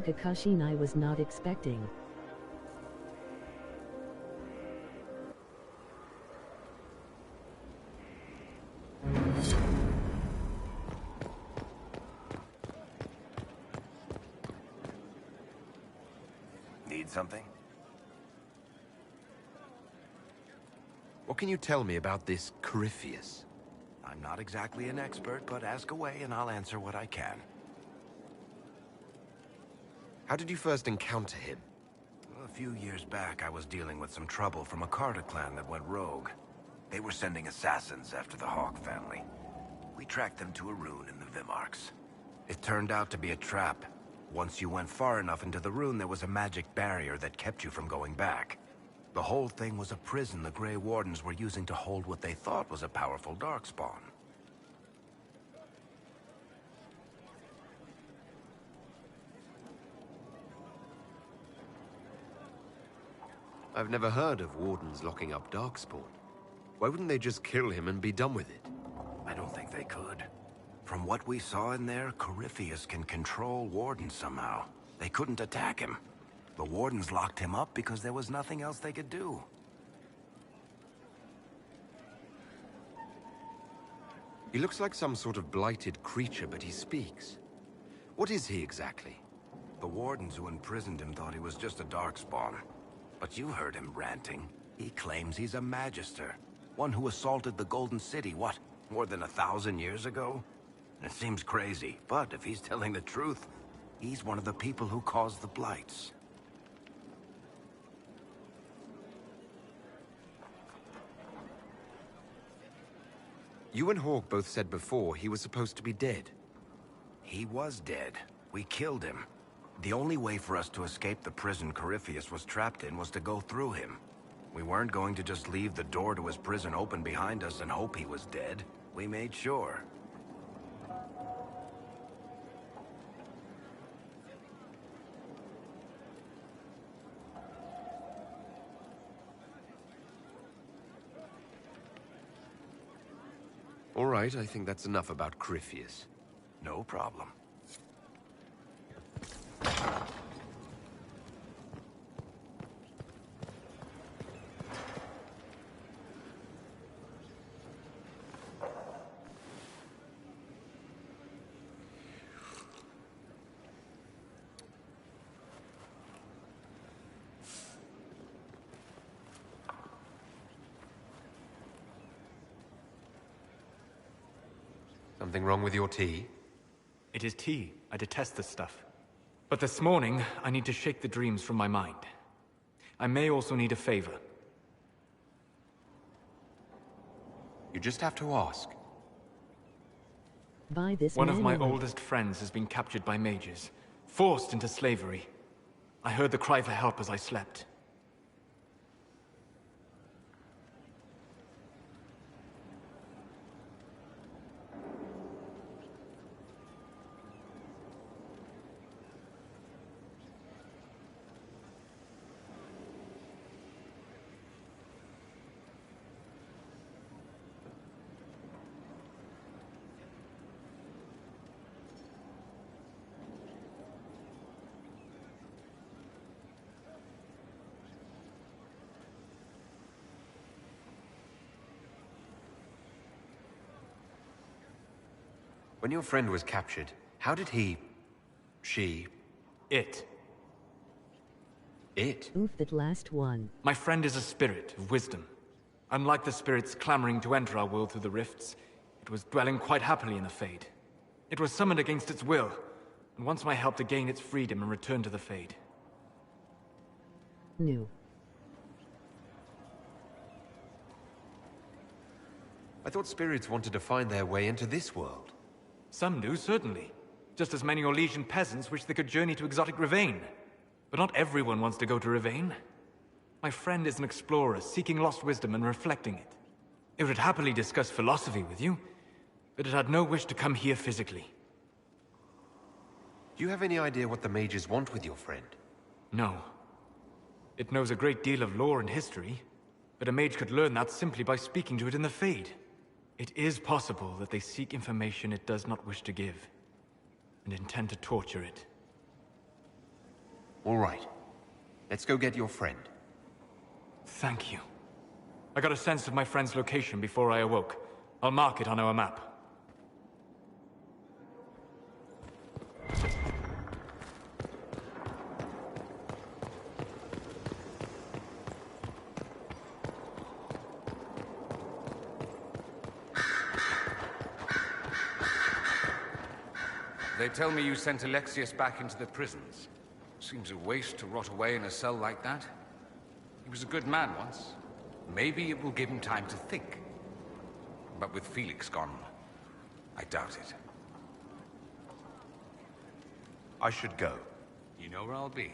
Kakashin I was not expecting. Need something? What can you tell me about this Corypheus? I'm not exactly an expert, but ask away and I'll answer what I can. How did you first encounter him? A few years back, I was dealing with some trouble from a Carter clan that went rogue. They were sending assassins after the Hawk family. We tracked them to a rune in the Vimarks. It turned out to be a trap. Once you went far enough into the rune, there was a magic barrier that kept you from going back. The whole thing was a prison the Grey Wardens were using to hold what they thought was a powerful darkspawn. I've never heard of Wardens locking up Darkspawn. Why wouldn't they just kill him and be done with it? I don't think they could. From what we saw in there, Corypheus can control Wardens somehow. They couldn't attack him. The Wardens locked him up because there was nothing else they could do. He looks like some sort of blighted creature, but he speaks. What is he exactly? The wardens who imprisoned him thought he was just a darkspawn. But you heard him ranting. He claims he's a magister. One who assaulted the Golden City, what, more than 1,000 years ago? It seems crazy, but if he's telling the truth, he's one of the people who caused the blights. You and Hawke both said before he was supposed to be dead. He was dead. We killed him. The only way for us to escape the prison Corypheus was trapped in was to go through him. We weren't going to just leave the door to his prison open behind us and hope he was dead. We made sure. All right, I think that's enough about Corypheus. No problem. Something wrong with your tea? It is tea. I detest this stuff. But this morning, I need to shake the dreams from my mind. I may also need a favor. You just have to ask. By this One of my manual. oldest friends has been captured by mages, forced into slavery. I heard the cry for help as I slept. When your friend was captured, how did he... It. Oof, that last one. My friend is a spirit of wisdom. Unlike the spirits clamoring to enter our world through the rifts, it was dwelling quite happily in the Fade. It was summoned against its will, and wants my help to gain its freedom and return to the Fade. New. I thought spirits wanted to find their way into this world. Some do, certainly. Just as many Orlesian peasants wish they could journey to exotic Rivain. But not everyone wants to go to Rivain. My friend is an explorer, seeking lost wisdom and reflecting it. It would happily discuss philosophy with you, but it had no wish to come here physically. Do you have any idea what the mages want with your friend? No. It knows a great deal of lore and history, but a mage could learn that simply by speaking to it in the Fade. It is possible that they seek information it does not wish to give, and intend to torture it. All right. Let's go get your friend. Thank you. I got a sense of my friend's location before I awoke. I'll mark it on our map. They tell me you sent Alexius back into the prisons. Seems a waste to rot away in a cell like that. He was a good man once. Maybe it will give him time to think. But with Felix gone, I doubt it. I should go. You know where I'll be.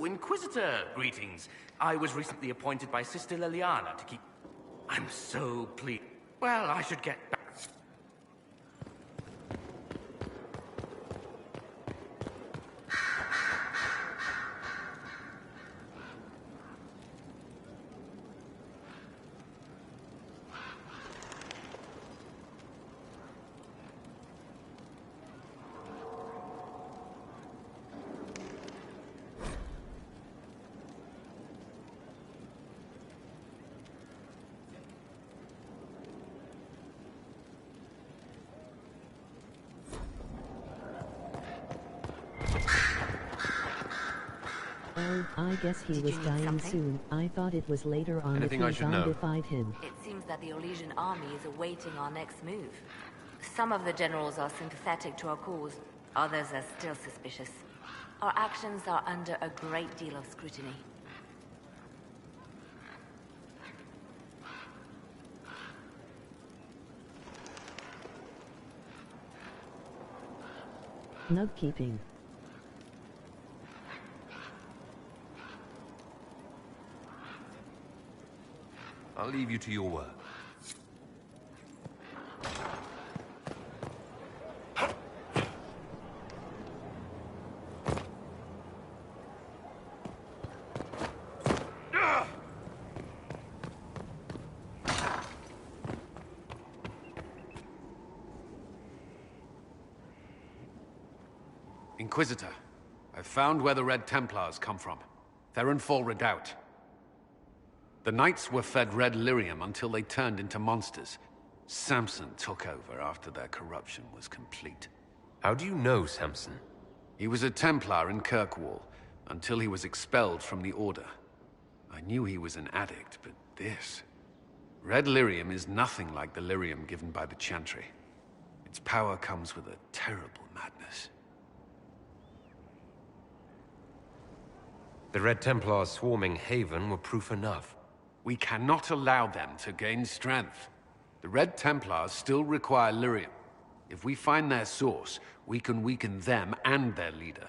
Inquisitor, greetings. I was recently appointed by Sister Liliana to keep... I'm so pleased. Well, I should get back. Oh, I guess he was dying soon. I thought it was later on Anything if I we should know? zombified him. It seems that the Orlesian army is awaiting our next move. Some of the generals are sympathetic to our cause, others are still suspicious. Our actions are under a great deal of scrutiny. Nug keeping. I'll leave you to your work. Inquisitor, I've found where the Red Templars come from. Therenfall Redoubt. The Knights were fed red lyrium until they turned into monsters. Samson took over after their corruption was complete. How do you know Samson? He was a Templar in Kirkwall, until he was expelled from the Order. I knew he was an addict, but this... Red lyrium is nothing like the lyrium given by the Chantry. Its power comes with a terrible madness. The Red Templars swarming Haven were proof enough. We cannot allow them to gain strength. The Red Templars still require lyrium. If we find their source, we can weaken them and their leader.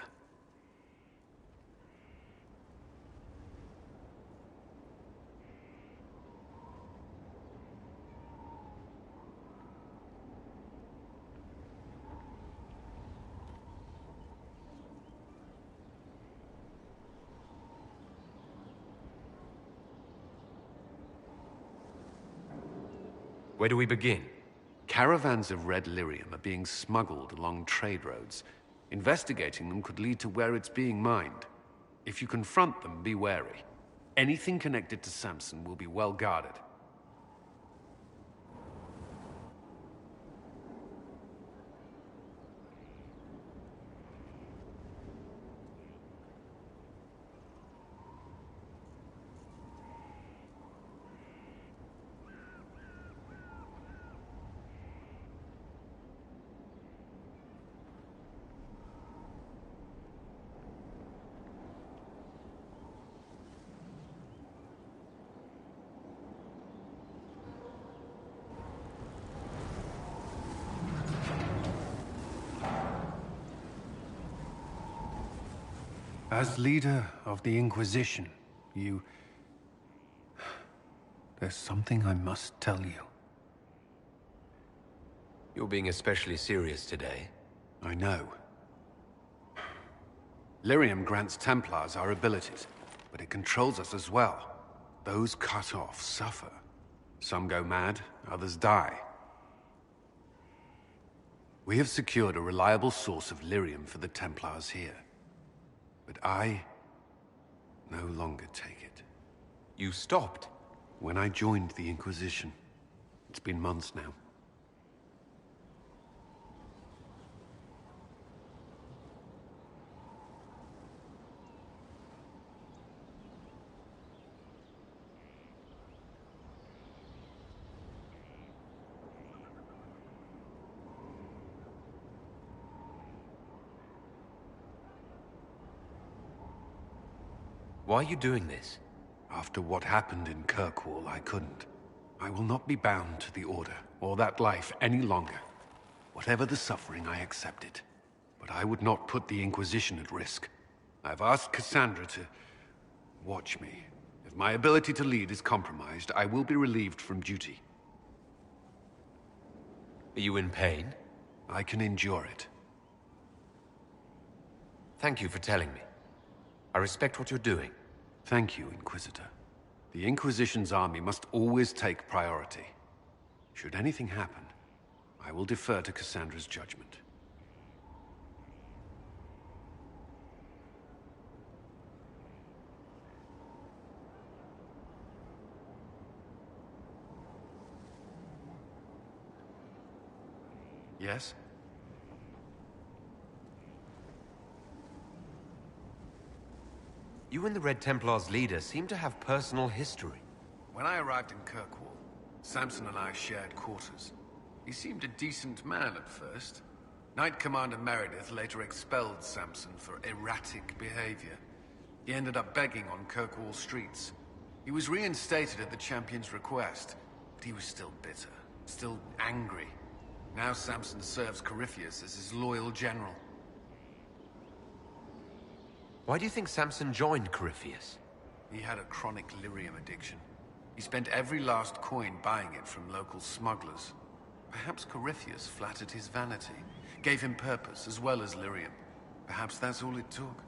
Where do we begin? Caravans of red lyrium are being smuggled along trade roads. Investigating them could lead to where it's being mined. If you confront them, be wary. Anything connected to Samson will be well guarded. As leader of the Inquisition, there's something I must tell you. You're being especially serious today. I know. Lyrium grants Templars our abilities, but it controls us as well. Those cut off suffer. Some go mad, others die. We have secured a reliable source of lyrium for the Templars here. But I no longer take it. You stopped? When I joined the Inquisition. It's been months now. Why are you doing this? After what happened in Kirkwall, I couldn't. I will not be bound to the Order, or that life any longer. Whatever the suffering, I accept it. But I would not put the Inquisition at risk. I've asked Cassandra to watch me. If my ability to lead is compromised, I will be relieved from duty. Are you in pain? I can endure it. Thank you for telling me. I respect what you're doing. Thank you, Inquisitor. The Inquisition's army must always take priority. Should anything happen, I will defer to Cassandra's judgment. Yes? You and the Red Templar's leader seem to have personal history. When I arrived in Kirkwall, Samson and I shared quarters. He seemed a decent man at first. Knight Commander Meredith later expelled Samson for erratic behavior. He ended up begging on Kirkwall streets. He was reinstated at the Champion's request, but he was still bitter, still angry. Now Samson serves Corypheus as his loyal general. Why do you think Samson joined Corypheus? He had a chronic lyrium addiction. He spent every last coin buying it from local smugglers. Perhaps Corypheus flattered his vanity, gave him purpose as well as lyrium. Perhaps that's all it took.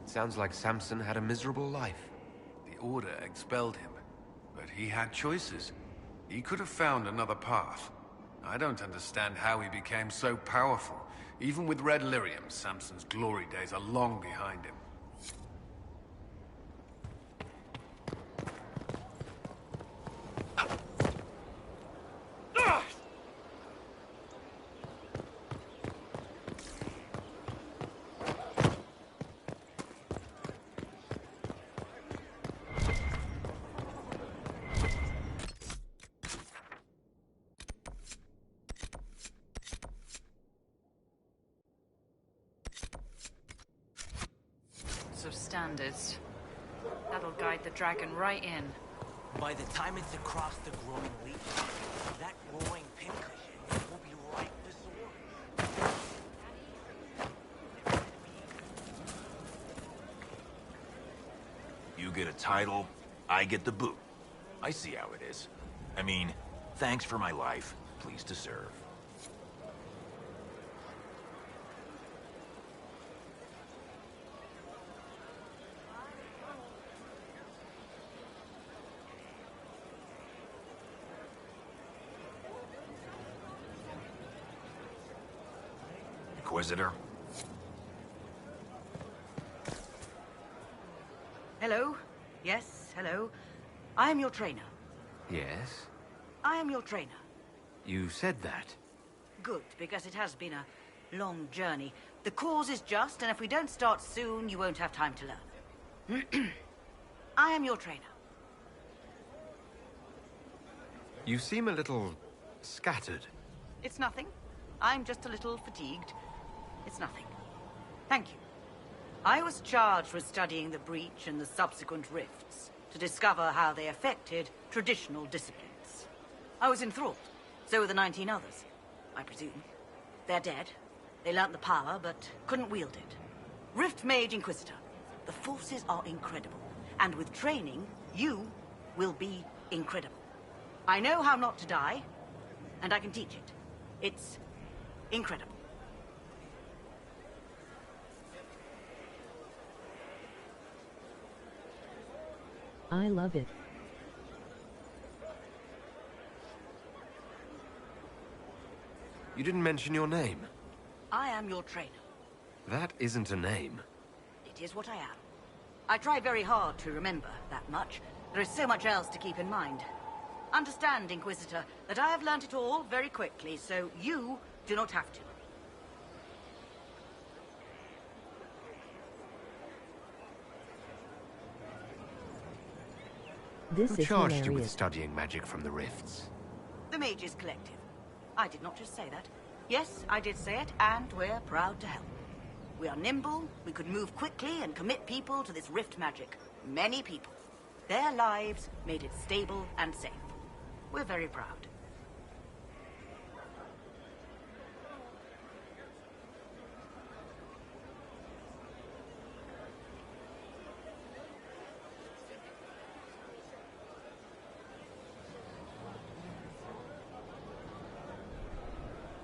It sounds like Samson had a miserable life. The Order expelled him, but he had choices. He could have found another path. I don't understand how he became so powerful. Even with red lyrium, Samson's glory days are long behind him. Of standards. That'll guide the dragon right in. By the time it's across the growing leaf, that growing pincushion will be ripe for swords. You get a title, I get the boot. I see how it is. I mean, thanks for my life. Pleased to serve. Inquisitor? Hello? Yes, hello. I am your trainer. Yes? I am your trainer. You said that. Good, because it has been a long journey. The cause is just, and if we don't start soon, you won't have time to learn. I am your trainer. You seem a little scattered. It's nothing. I'm just a little fatigued. It's nothing. Thank you. I was charged with studying the breach and the subsequent rifts to discover how they affected traditional disciplines. I was enthralled. So were the 19 others, I presume. They're dead. They learnt the power, but couldn't wield it. Rift Mage Inquisitor. The forces are incredible. And with training, you will be incredible. I know how not to die, and I can teach it. It's incredible. I love it. You didn't mention your name. I am your trainer. That isn't a name. It is what I am. I try very hard to remember that much. There is so much else to keep in mind. Understand, Inquisitor, that I have learnt it all very quickly, so you do not have to. This Who is charged you with hilarious. studying magic from the rifts? The Mages Collective. I did not just say that. Yes, I did say it, and we're proud to help. We are nimble, we could move quickly and commit people to this rift magic. Many people. Their lives made it stable and safe. We're very proud.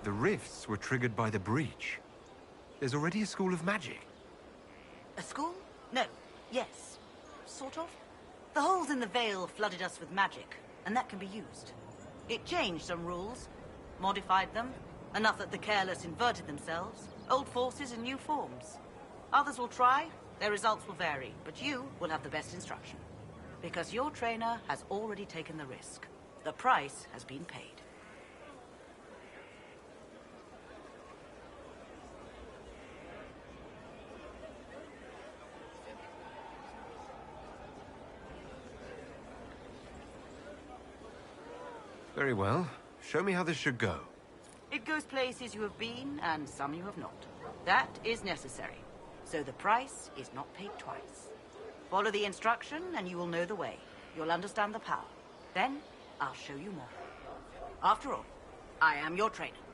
The rifts were triggered by the breach. There's already a school of magic. A school? No. Yes. Sort of. The holes in the veil flooded us with magic, and that can be used. It changed some rules, modified them, enough that the careless inverted themselves, old forces in new forms. Others will try, their results will vary, but you will have the best instruction. Because your trainer has already taken the risk. The price has been paid. Very well. Show me how this should go. It goes places you have been, and some you have not. That is necessary. So the price is not paid twice. Follow the instruction, and you will know the way. You'll understand the power. Then, I'll show you more. After all, I am your trainer.